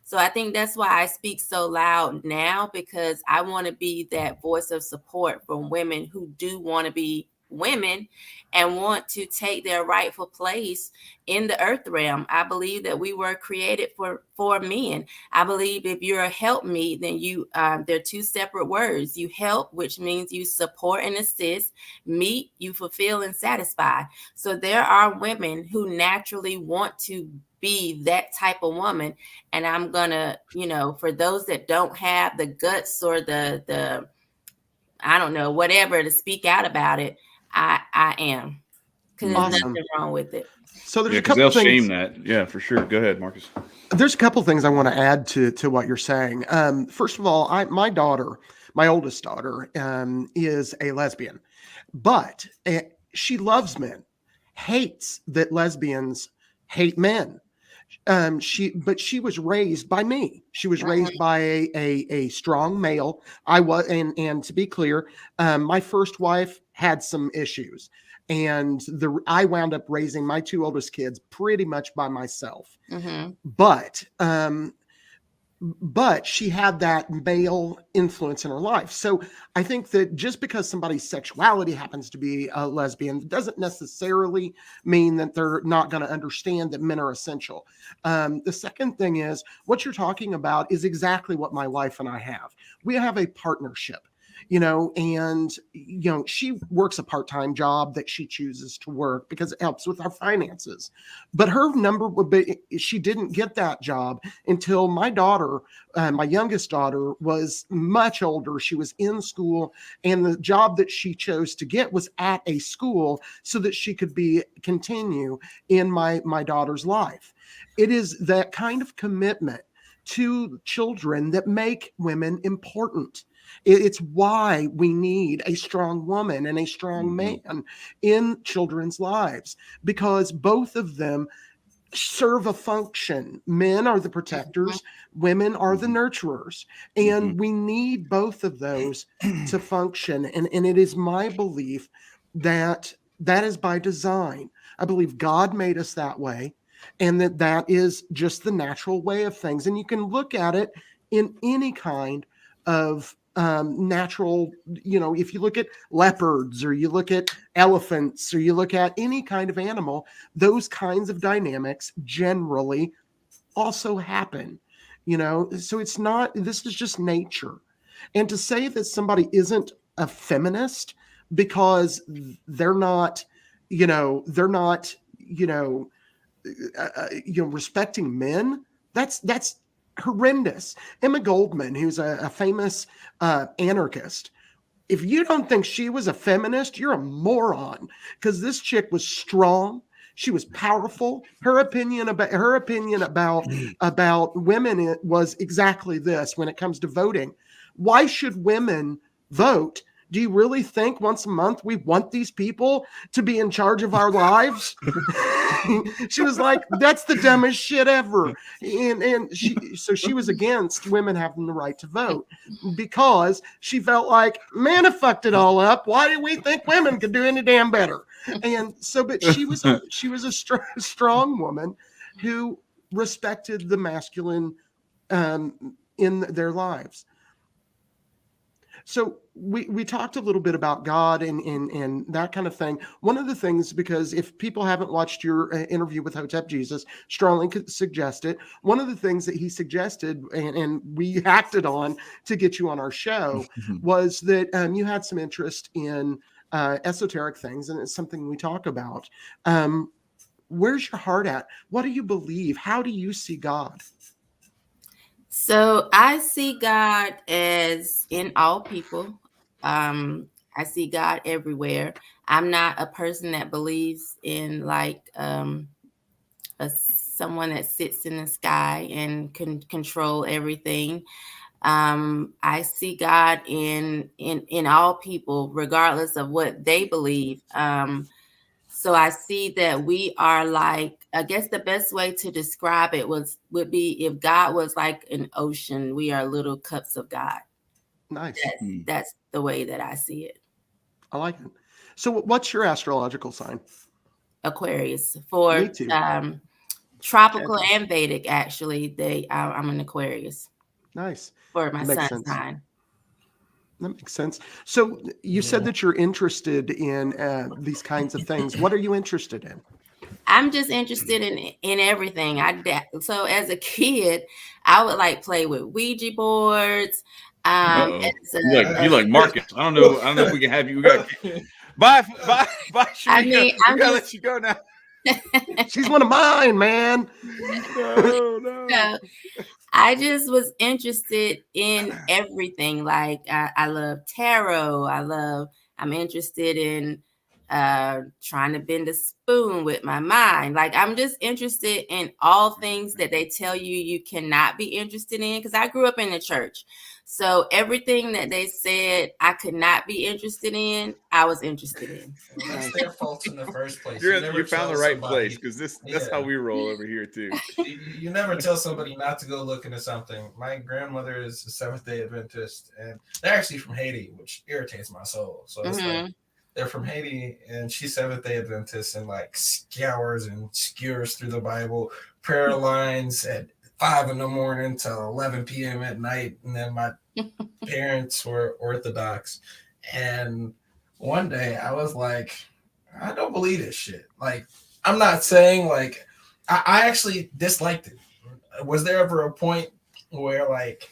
Speaker 2: So I think that's why I speak so loud now, because I want to be that voice of support for women who do want to be women and want to take their rightful place in the earth realm. I believe that we were created for men. I believe if you're a help me, then you they're two separate words. You help, which means you support and assist. Meet, you fulfill and satisfy. So there are women who naturally want to be that type of woman. And I'm gonna, you know, for those that don't have the guts or the I don't know, whatever, to speak out about it, I am. Because there's
Speaker 4: Awesome.
Speaker 2: nothing wrong with it.
Speaker 4: So there's
Speaker 1: Yeah,
Speaker 4: a
Speaker 1: because
Speaker 4: couple
Speaker 1: they'll shame
Speaker 4: things.
Speaker 1: that. Yeah, for sure. Go ahead, Marcus.
Speaker 4: There's a couple things I want to add to what you're saying. First of all, my daughter, my oldest daughter, is a lesbian, but she loves men, hates that lesbians hate men. But she was raised by me. She was raised by a strong male. I was, and to be clear, my first wife had some issues, and I wound up raising my two oldest kids pretty much by myself.
Speaker 2: Mm-hmm.
Speaker 4: But she had that male influence in her life. So I think that just because somebody's sexuality happens to be a lesbian doesn't necessarily mean that they're not going to understand that men are essential. The second thing is, what you're talking about is exactly what my wife and I have. We have a partnership. And she works a part-time job that she chooses to work because it helps with our finances. But her number would be, she didn't get that job until my daughter, my youngest daughter, was much older. She was in school, and the job that she chose to get was at a school so that she could continue in my daughter's life. It is that kind of commitment to children that make women important. It's why we need a strong woman and a strong man in children's lives, because both of them serve a function. Men are the protectors, women are the nurturers, and we need both of those to function. And it is my belief that is by design. I believe God made us that way, and that is just the natural way of things. And you can look at it in any kind of natural, if you look at leopards, or you look at elephants, or you look at any kind of animal, those kinds of dynamics generally also happen. So it's not, this is just nature. And to say that somebody isn't a feminist because they're not, they're not, respecting men, that's horrendous. Emma Goldman, who's a famous anarchist, If you don't think she was a feminist, you're a moron, because this chick was strong. She was powerful. Her opinion about women was exactly this when it comes to voting. Why should women vote? Do you really think once a month we want these people to be in charge of our lives? She was like, that's the dumbest shit ever. And she was against women having the right to vote because she felt like, man, have fucked it all up. Why do we think women could do any damn better? And so, but she was a strong woman who respected the masculine in their lives. So we talked a little bit about God and that kind of thing. One of the things, because if people haven't watched your interview with Hotep Jesus, strongly could suggest it. One of the things that he suggested and we acted on to get you on our show was that you had some interest in esoteric things, and it's something we talk about. Where's your heart at? What do you believe? How do you see God?
Speaker 2: So I see God as in all people. I see God everywhere. I'm not a person that believes in like someone that sits in the sky and can control everything. I see God in all people, regardless of what they believe. So I see that we are like, I guess the best way to describe it would be if God was like an ocean, we are little cups of God.
Speaker 4: Nice.
Speaker 2: That's the way that I see it.
Speaker 4: I like it. So what's your astrological sign?
Speaker 2: Aquarius. For
Speaker 4: Me too.
Speaker 2: tropical and Vedic, actually. I'm an Aquarius.
Speaker 4: Nice.
Speaker 2: For my son's sign.
Speaker 4: That makes sense. So you said that you're interested in these kinds of things. What are you interested in?
Speaker 2: I'm just interested in everything. So as a kid, I would like play with Ouija boards.
Speaker 1: You like Marcus? I don't know if we can have you. We got bye, Shemeka.
Speaker 2: I mean,
Speaker 1: I'm gonna let you go now.
Speaker 4: She's one of mine, man.
Speaker 2: No. I just was interested in everything. Like I love tarot. I'm interested in trying to bend a spoon with my mind. Like I'm just interested in all things that they tell you cannot be interested in. Because I grew up in the church. So everything that they said I could not be interested in, I was interested in.
Speaker 3: Well, that's their fault in the first place.
Speaker 1: You found the right place, because that's how we roll over here too.
Speaker 3: You never tell somebody not to go look into something. My grandmother is a Seventh-day Adventist, and they're actually from Haiti, which irritates my soul. So it's like they're from Haiti, and she's Seventh-day Adventist, and like scours and skewers through the Bible, prayer lines at 5 a.m. till 11 p.m. at night. And then my parents were Orthodox. And one day I was like, I don't believe this shit. Like, I'm not saying like, I actually disliked it. Was there ever a point where like,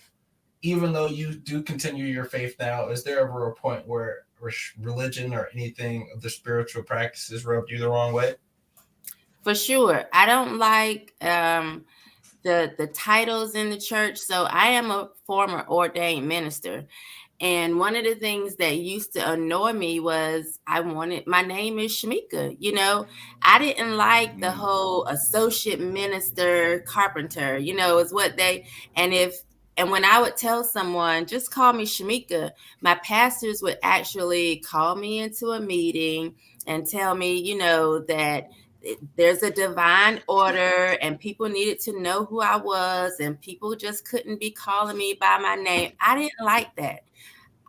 Speaker 3: even though you do continue your faith now, is there ever a point where religion or anything of the spiritual practices rubbed you the wrong way?
Speaker 2: For sure. I don't like the titles in the church. So I am a former ordained minister. And one of the things that used to annoy me was my name is Shemeka. I didn't like the whole associate minister, carpenter, is what and when I would tell someone, just call me Shemeka, my pastors would actually call me into a meeting and tell me, that there's a divine order and people needed to know who I was and people just couldn't be calling me by my name. I didn't like that.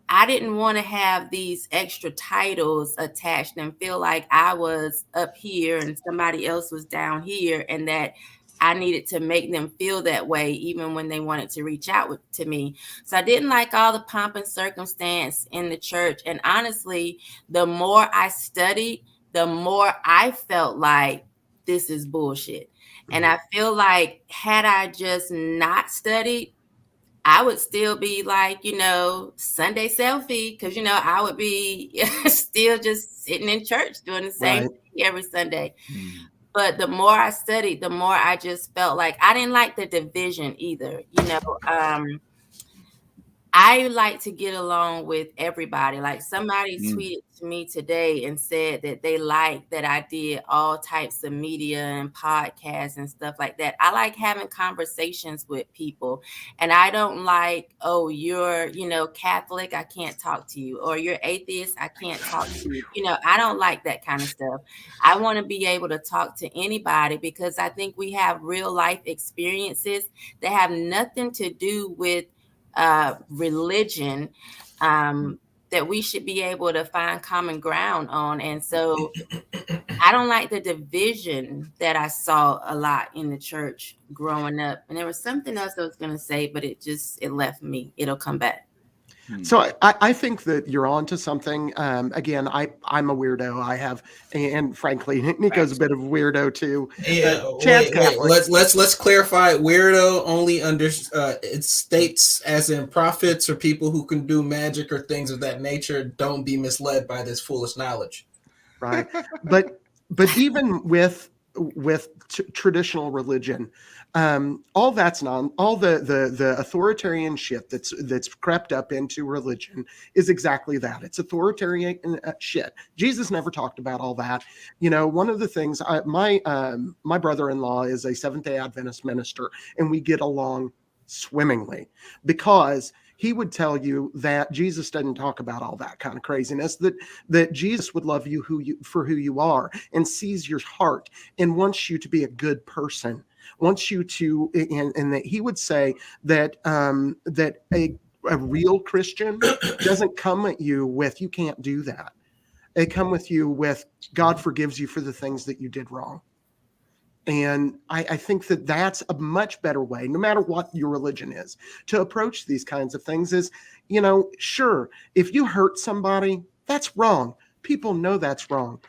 Speaker 2: I didn't want to have these extra titles attached and feel like I was up here and somebody else was down here, and that I needed to make them feel that way even when they wanted to reach out to me. So I didn't like all the pomp and circumstance in the church. And honestly, the more I studied, the more I felt like this is bullshit. And I feel like had I just not studied, I would still be like, Sunday selfie, because, I would be still just sitting in church doing the same thing every Sunday. But the more I studied, the more I just felt like I didn't like the division either. I like to get along with everybody. Like somebody
Speaker 1: Mm.
Speaker 2: tweeted to me today and said that they like that I did all types of media and podcasts and stuff like that. I like having conversations with people, and I don't like, oh, you're, Catholic, I can't talk to you, or you're atheist, I can't talk to you. I don't like that kind of stuff. I want to be able to talk to anybody because I think we have real life experiences that have nothing to do with religion, that we should be able to find common ground on. And so I don't like the division that I saw a lot in the church growing up. And there was something else I was going to say, but it left me. It'll come back.
Speaker 4: So I think that you're onto something. Again, I'm a weirdo. I have, and frankly, Nico's a bit of a weirdo too.
Speaker 3: Yeah,
Speaker 4: Chad's
Speaker 3: wait.
Speaker 4: Catholic.
Speaker 3: Let's clarify. Weirdo only under it states as in prophets or people who can do magic or things of that nature. Don't be misled by this foolish knowledge.
Speaker 4: Right, but even with traditional religion, all the authoritarian shit that's crept up into religion is exactly that. It's authoritarian shit. Jesus never talked about all that. One of the things, my brother-in-law is a Seventh-day Adventist minister, and we get along swimmingly because he would tell you that Jesus doesn't talk about all that kind of craziness, that Jesus would love you for who you are and sees your heart and wants you to be a good person, wants you to, and that he would say that that a real Christian doesn't come at you with, you can't do that. They come with you with, God forgives you for the things that you did wrong. And I think that that's a much better way, no matter what your religion is, to approach these kinds of things is, sure, if you hurt somebody, that's wrong. People know that's wrong.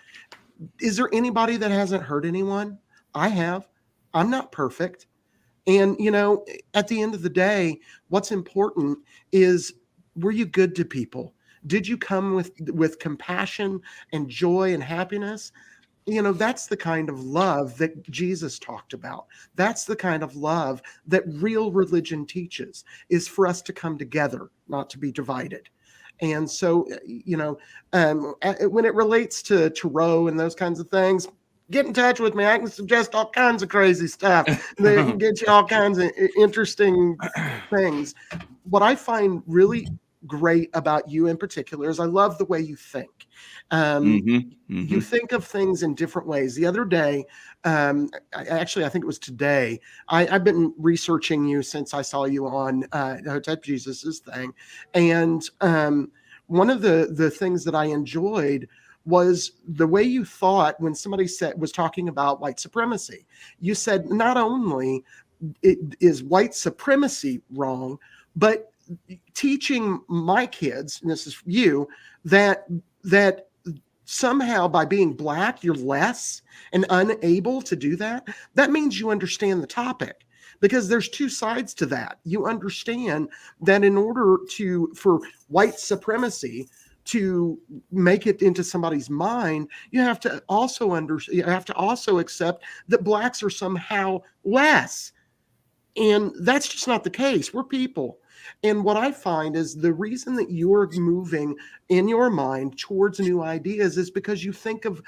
Speaker 4: Is there anybody that hasn't hurt anyone? I have. I'm not perfect. And, at the end of the day, what's important is, were you good to people? Did you come with compassion and joy and happiness? That's the kind of love that Jesus talked about. That's the kind of love that real religion teaches, is for us to come together, not to be divided. And so, when it relates to tarot and those kinds of things, get in touch with me. I can suggest all kinds of crazy stuff that can get you all kinds of interesting things. What I find really great about you in particular is I love the way you think. You think of things in different ways. The other day, I think it was today, I've been researching you since I saw you on Hotep Jesus's thing. And one of the things that I enjoyed was the way you thought when somebody was talking about white supremacy. You said not only is white supremacy wrong, but teaching my kids, and this is you, that somehow by being Black, you're less and unable to do that. That means you understand the topic, because there's two sides to that. You understand that in order for white supremacy to make it into somebody's mind, you have to also accept that Blacks are somehow less. And that's just not the case. We're people. And what I find is the reason that you're moving in your mind towards new ideas is because you think of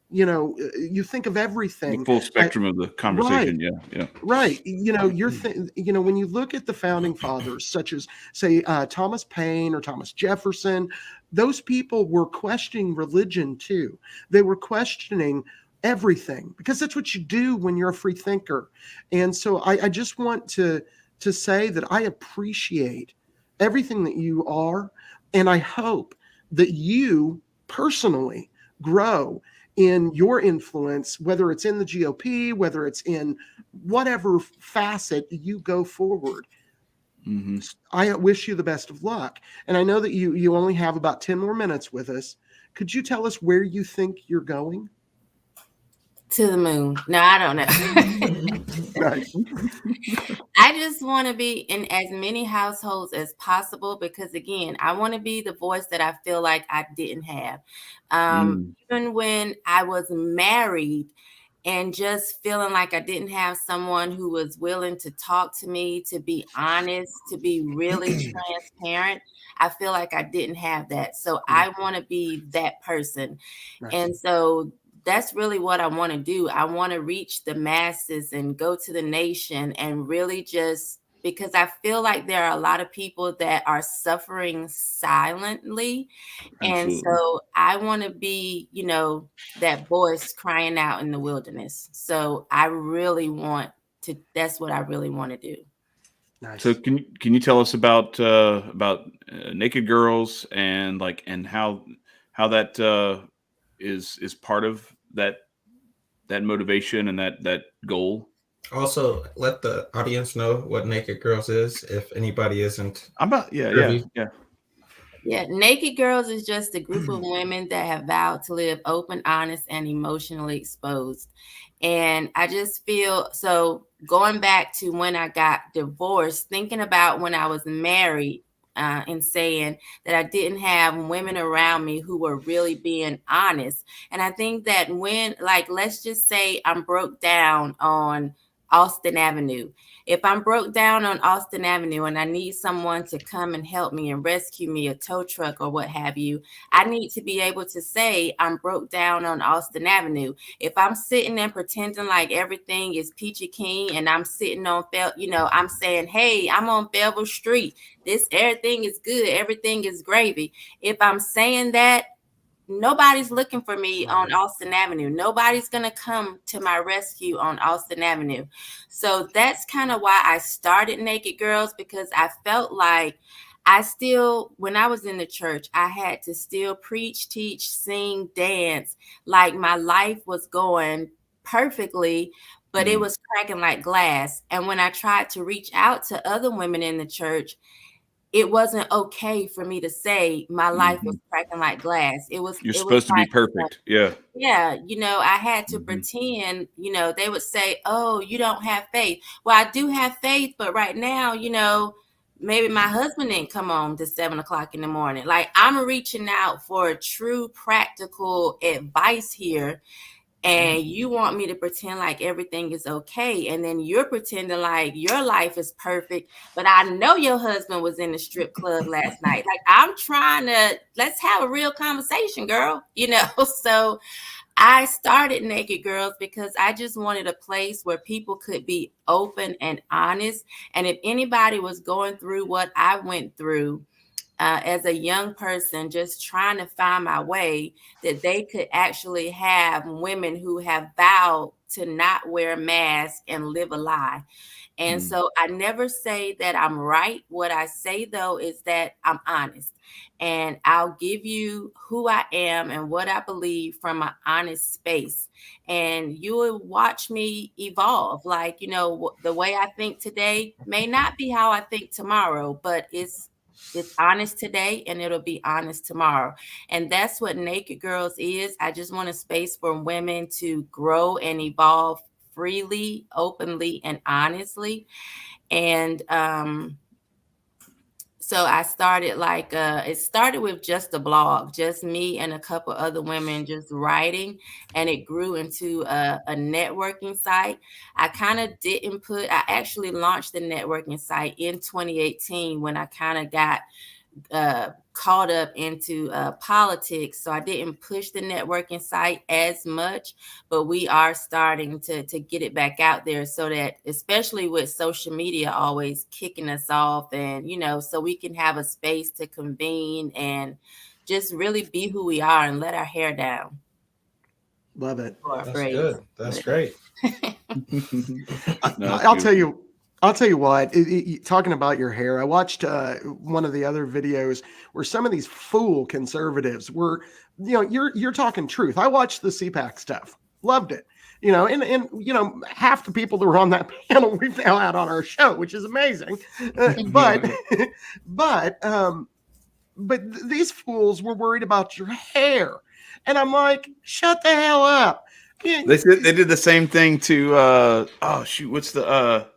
Speaker 4: you think of everything.
Speaker 1: The full spectrum of the conversation.
Speaker 4: Right.
Speaker 1: Yeah.
Speaker 4: Right. When you look at the founding fathers, such as, say, Thomas Paine or Thomas Jefferson, those people were questioning religion too. They were questioning everything, because that's what you do when you're a free thinker. And so I just want to say that I appreciate everything that you are, and I hope that you personally grow in your influence, whether it's in the GOP, whether it's in whatever facet you go forward. Mm-hmm. I wish you the best of luck. And I know that you only have about 10 more minutes with us. Could you tell us where you think you're going?
Speaker 2: To the moon. No, I don't know. I just want to be in as many households as possible, because again, I want to be the voice that I feel like I didn't have. Even when I was married and just feeling like I didn't have someone who was willing to talk to me, to be honest, to be really transparent. I feel like I didn't have that. So I want to be that person.
Speaker 4: Nice.
Speaker 2: And so that's really what I want to do. I want to reach the masses and go to the nation and really just, because I feel like there are a lot of people that are suffering silently. And
Speaker 1: Absolutely.
Speaker 2: so I want to be, that voice crying out in the wilderness. So I really want to, that's what I really want to do.
Speaker 4: Nice.
Speaker 1: So can you tell us about Naked Girls and how that is part of that motivation and that goal?
Speaker 3: Also, let the audience know what Naked Girls is if anybody isn't.
Speaker 1: Yeah.
Speaker 2: Yeah, Naked Girls is just a group of women that have vowed to live open, honest, and emotionally exposed. And I just feel, so going back to when I got divorced, thinking about when I was married, and saying that I didn't have women around me who were really being honest. And I think that when, like, let's just say I'm broke down on Austin Avenue. If I'm broke down on Austin Avenue and I need someone to come and help me and rescue me, a tow truck or what have you, I need to be able to say I'm broke down on Austin Avenue. If I'm sitting and pretending like everything is peachy keen and I'm sitting on, I'm saying, hey, I'm on Belleville Street. Everything is good. Everything is gravy. If I'm saying that, nobody's looking for me on Austin Avenue. Nobody's going to come to my rescue on Austin Avenue. So that's kind of why I started Naked Girls, because I felt like when I was in the church, I had to still preach, teach, sing, dance, like my life was going perfectly, but it was cracking like glass. And when I tried to reach out to other women in the church, it wasn't okay for me to say my life was cracking like glass.
Speaker 1: You're
Speaker 2: It was
Speaker 1: supposed to be perfect. Yeah.
Speaker 2: yeah, I had to pretend, they would say, oh, you don't have faith. Well, I do have faith, but right now, maybe my husband didn't come home to 7:00 in the morning. Like, I'm reaching out for true practical advice here. And you want me to pretend like everything is okay. And then you're pretending like your life is perfect. But I know your husband was in the strip club last night. Like, I'm trying to, let's have a real conversation, girl. So I started Naked Girls because I just wanted a place where people could be open and honest. And if anybody was going through what I went through, as a young person, just trying to find my way, that they could actually have women who have vowed to not wear a mask and live a lie. And so I never say that I'm right. What I say, though, is that I'm honest, and I'll give you who I am and what I believe from an honest space. And you will watch me evolve. Like, the way I think today may not be how I think tomorrow, but it's honest today and it'll be honest tomorrow. And that's what Naked Girls is. I just want a space for women to grow and evolve freely, openly, and honestly. And so I started it started with just a blog, just me and a couple other women just writing, and it grew into a networking site. I actually launched the networking site in 2018 when I kind of got caught up into politics. So I didn't push the networking site as much, but we are starting to get it back out there, so that, especially with social media always kicking us off, and, so we can have a space to convene and just really be who we are and let our hair down.
Speaker 4: Love it.
Speaker 3: That's good. That's great.
Speaker 4: I'll tell you what, talking about your hair, I watched one of the other videos where some of these fool conservatives were, you're talking truth. I watched the CPAC stuff, loved it, and half the people that were on that panel we've now had on our show, which is amazing. But these fools were worried about your hair, and I'm like, shut the hell up.
Speaker 1: They did the same thing to what's the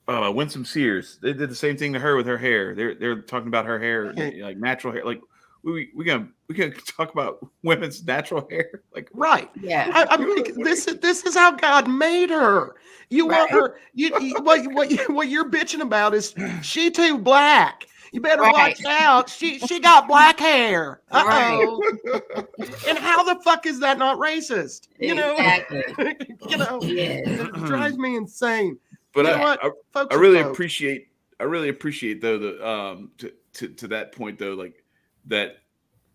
Speaker 1: Winsome Sears. They did the same thing to her with her hair. They're talking about her hair, like natural hair. Like, we gonna talk about women's natural hair? Like,
Speaker 4: Right.
Speaker 2: Yeah.
Speaker 4: I'm like, this is how God made her. You want
Speaker 2: Right.
Speaker 4: her? What you're bitching about is she too black. You better watch
Speaker 2: Right.
Speaker 4: out. She got black hair.
Speaker 2: Right.
Speaker 4: And how the fuck is that not racist?
Speaker 2: Exactly. Yes.
Speaker 4: It drives me insane.
Speaker 1: But
Speaker 4: You know what?
Speaker 1: I
Speaker 4: Folks
Speaker 1: I
Speaker 4: are
Speaker 1: really
Speaker 4: folks.
Speaker 1: appreciate though the to that point though, like that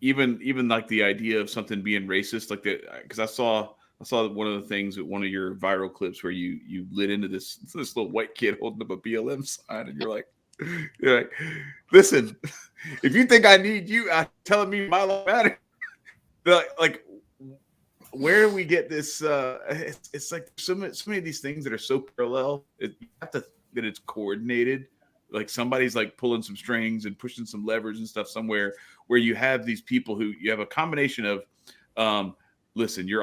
Speaker 1: even like the idea of something being racist, like that, because I saw one of the things at one of your viral clips where you lit into this little white kid holding up a BLM sign, and you're like, listen, if you think I need you out telling me my life matters, like where do we get this? It's like so many of these things that are so parallel. You have to that it's coordinated. Like somebody's like pulling some strings and pushing some levers and stuff somewhere, where you have these people who you have a combination of, listen, you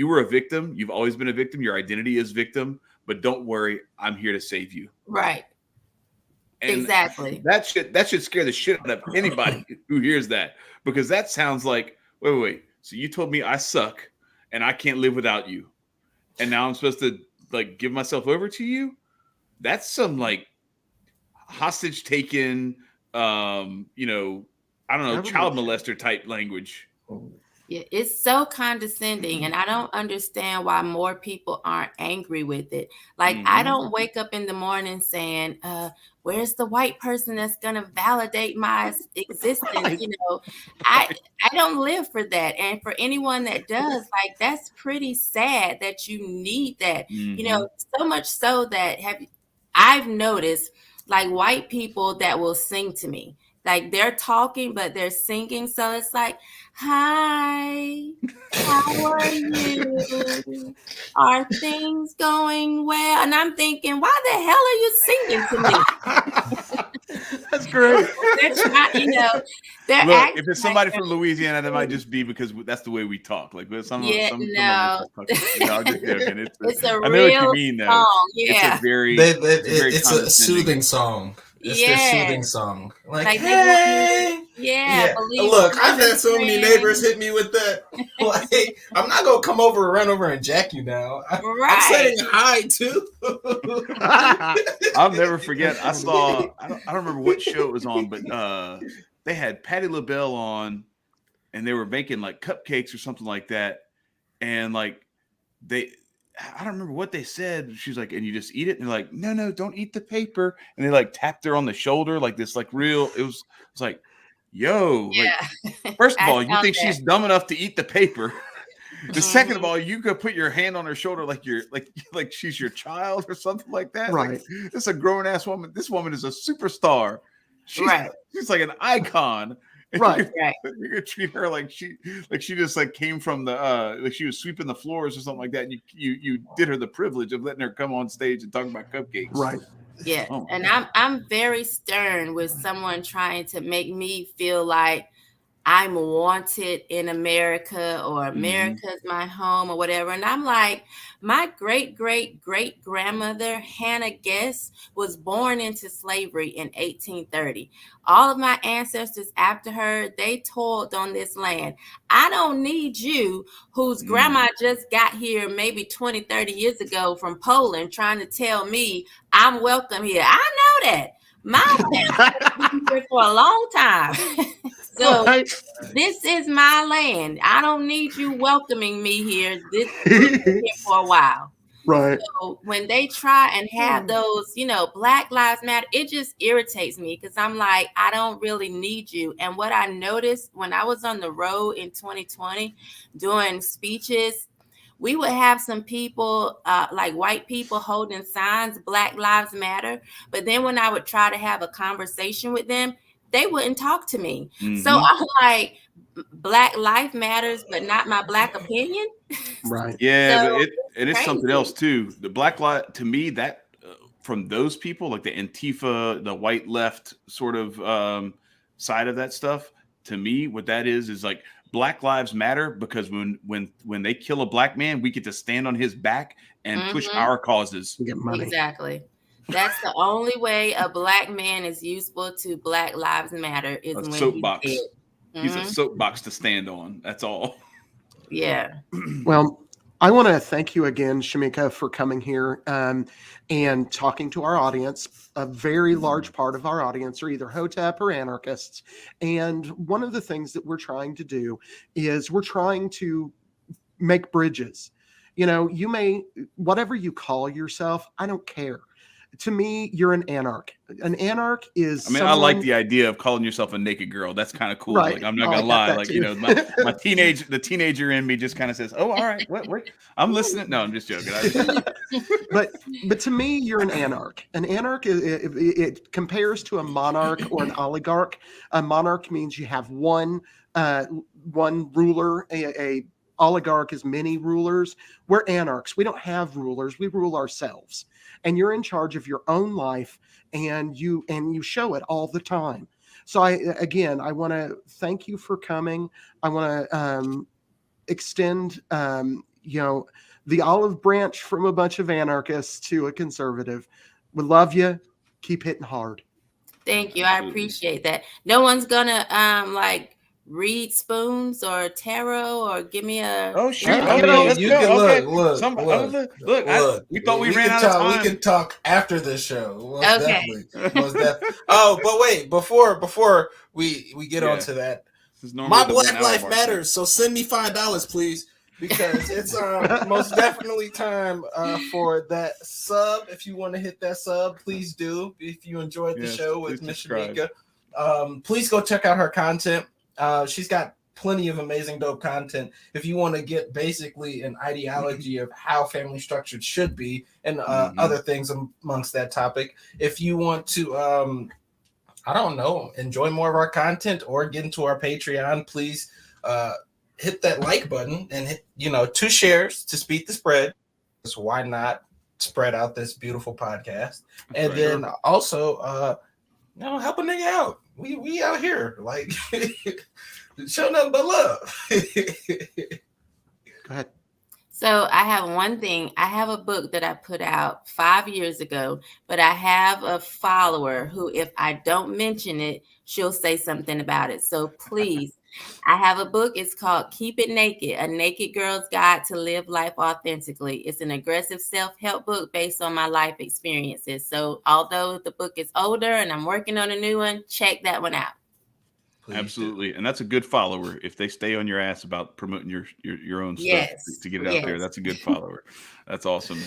Speaker 1: were a victim. You've always been a victim. Your identity is victim, but don't worry, I'm here to save you.
Speaker 2: Right.
Speaker 1: And
Speaker 2: exactly.
Speaker 1: That should scare the shit out of anybody who hears that, because that sounds like, wait. So you told me I suck and I can't live without you, and now I'm supposed to like give myself over to you? That's some like hostage taken, I don't know, child molester type language.
Speaker 2: Yeah, it's so condescending, and I don't understand why more people aren't angry with it. Like, I don't wake up in the morning saying, where's the white person that's going to validate my existence?
Speaker 4: Right.
Speaker 2: I don't live for that. And for anyone that does, like, that's pretty sad that you need that, so much so that I've noticed like white people that will sing to me. Like they're talking, but they're singing. So it's like, hi, how are you? Are things going well? And I'm thinking, why the hell are you singing to me?
Speaker 4: That's great.
Speaker 2: They're trying, they're
Speaker 1: Look,
Speaker 2: acting
Speaker 1: if it's somebody
Speaker 2: like
Speaker 1: from Louisiana, that might just be because that's the way we talk. Like, but some
Speaker 2: no.
Speaker 1: I'm just joking.
Speaker 2: It's a
Speaker 1: I know what
Speaker 2: real
Speaker 1: you mean, though.
Speaker 2: song. Yeah.
Speaker 3: It's a soothing song. It's their soothing song. Like hey, look, I've had so many neighbors hit me with that. Like, I'm not gonna come over and run over and jack you now. I'm saying hi too.
Speaker 1: I'll never forget. I saw. I don't remember what show it was on, but they had Patti LaBelle on, and they were making like cupcakes or something like that, and like I don't remember what they said. She's like, and you just eat it. And they're like, no, don't eat the paper. And they like tapped her on the shoulder, like this, like real. It was like, yo, like, first of all, you think she's dumb enough to eat the paper? The second of all, you could put your hand on her shoulder like you're like she's your child or something like that.
Speaker 4: Right.
Speaker 1: Like, this is a grown ass woman. This woman is a superstar. She's like an icon.
Speaker 4: Right.
Speaker 1: You're gonna treat her like she just like came from the like she was sweeping the floors or something like that. And you did her the privilege of letting her come on stage and talk about cupcakes.
Speaker 4: Right.
Speaker 2: Yeah. And I'm very stern with someone trying to make me feel like I'm wanted in America, or America's my home, or whatever. And I'm like, my great-great-great-grandmother, Hannah Guest, was born into slavery in 1830. All of my ancestors after her, they toiled on this land. I don't need you, whose grandma just got here maybe 20, 30 years ago from Poland, trying to tell me I'm welcome here. I know that. My family's been here for a long time. So this is my land. I don't need you welcoming me here. This is here for a while.
Speaker 4: Right.
Speaker 2: So when they try and have those, Black Lives Matter, it just irritates me, because I'm like, I don't really need you. And what I noticed when I was on the road in 2020 doing speeches, we would have some people, like white people, holding signs, Black Lives Matter. But then when I would try to have a conversation with them, they wouldn't talk to me. So I'm like, Black life matters, but not my Black opinion.
Speaker 4: Right.
Speaker 1: Yeah,
Speaker 2: So
Speaker 1: but it's something else too. The Black life, to me, that from those people, like the Antifa, the white left sort of side of that stuff, to me, what that is like, Black lives matter because when they kill a Black man, we get to stand on his back and push our causes.
Speaker 4: Get money.
Speaker 2: Exactly. That's the only way a Black man is useful to Black Lives Matter, is when
Speaker 1: soapbox.
Speaker 2: he's dead.
Speaker 1: He's a soapbox to stand on. That's all.
Speaker 2: Yeah.
Speaker 4: Well, I want to thank you again, Shemeka, for coming here and talking to our audience. A very large part of our audience are either Hotep or anarchists. And one of the things that we're trying to do is we're trying to make bridges. You know, you may, whatever you call yourself, I don't care. To me, you're an anarch. An anarch is
Speaker 1: I mean, I like the idea of calling yourself a naked girl. That's kind of cool.
Speaker 4: Right.
Speaker 1: Like, I'm not
Speaker 4: I
Speaker 1: gonna
Speaker 4: got
Speaker 1: lie.
Speaker 4: that
Speaker 1: Like,
Speaker 4: too.
Speaker 1: you know, the teenager in me just kind of says, "Oh, all right, what? I'm listening." No, I'm just joking.
Speaker 4: But to me, you're an anarch. An anarch it compares to a monarch or an oligarch. A monarch means you have one ruler. A oligarch is many rulers. We're anarchs. We don't have rulers. We rule ourselves. And you're in charge of your own life, and you show it all the time. So I want to thank you for coming. I want to extend the olive branch from a bunch of anarchists to a conservative. We love you. Keep hitting hard.
Speaker 2: Thank you. I appreciate that. No one's gonna like read spoons or tarot or give me a.
Speaker 1: Oh shoot!
Speaker 3: I
Speaker 1: Okay,
Speaker 3: mean,
Speaker 1: let's
Speaker 3: you
Speaker 1: go.
Speaker 3: can
Speaker 1: Okay,
Speaker 3: look.
Speaker 1: We thought we ran out of time.
Speaker 3: We can talk after the show. Most
Speaker 2: Okay.
Speaker 3: definitely. Oh, but wait, before we get onto that, my Black Life Matters. So send me $5, please, because it's most definitely time for that sub. If you want to hit that sub, please do. If you enjoyed the show with Miss Shemeka, please go check out her content. She's got plenty of amazing, dope content. If you want to get basically an ideology of how family structured should be and other things amongst that topic. If you want to, I don't know, enjoy more of our content or get into our Patreon, please hit that like button and hit, 2 shares to speed the spread. So why not spread out this beautiful podcast? And then also, help a nigga out. We out here like show nothing but love.
Speaker 4: Go ahead.
Speaker 2: So I have one thing. I have a book that I put out 5 years ago, but I have a follower who, if I don't mention it, she'll say something about it. So please, I have a book. It's called Keep It Naked, A Naked Girl's Guide to Live Life Authentically. It's an aggressive self-help book based on my life experiences. So although the book is older and I'm working on a new one, check that one out.
Speaker 1: Please Absolutely. And that's a good follower. If they stay on your ass about promoting your own stuff to get it out there, that's a good follower. That's awesome.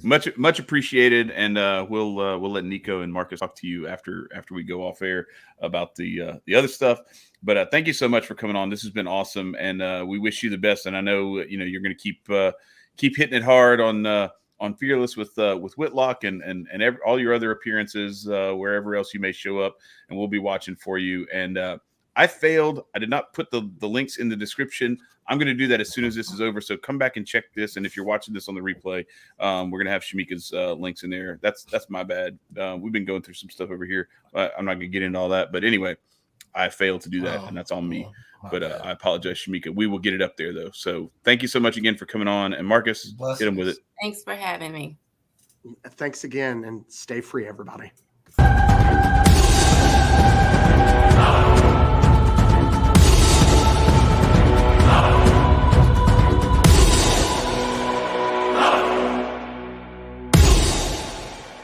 Speaker 1: Much appreciated. And we'll let Nico and Marcus talk to you after we go off air about the other stuff. But thank you so much for coming on. This has been awesome, and we wish you the best. And I know you're going to keep hitting it hard on Fearless with Whitlock and all your other appearances, wherever else you may show up, and we'll be watching for you. And I failed. I did not put the links in the description. I'm going to do that as soon as this is over. So come back and check this. And if you're watching this on the replay, we're going to have Shemeka's links in there. That's my bad. We've been going through some stuff over here. I'm not going to get into all that. But anyway, I failed to do that, and that's on me. But I apologize, Shemeka. We will get it up there, though. So thank you so much again for coming on. And Marcus, hit him with it.
Speaker 2: Thanks for having me.
Speaker 4: Thanks again, and stay free, everybody.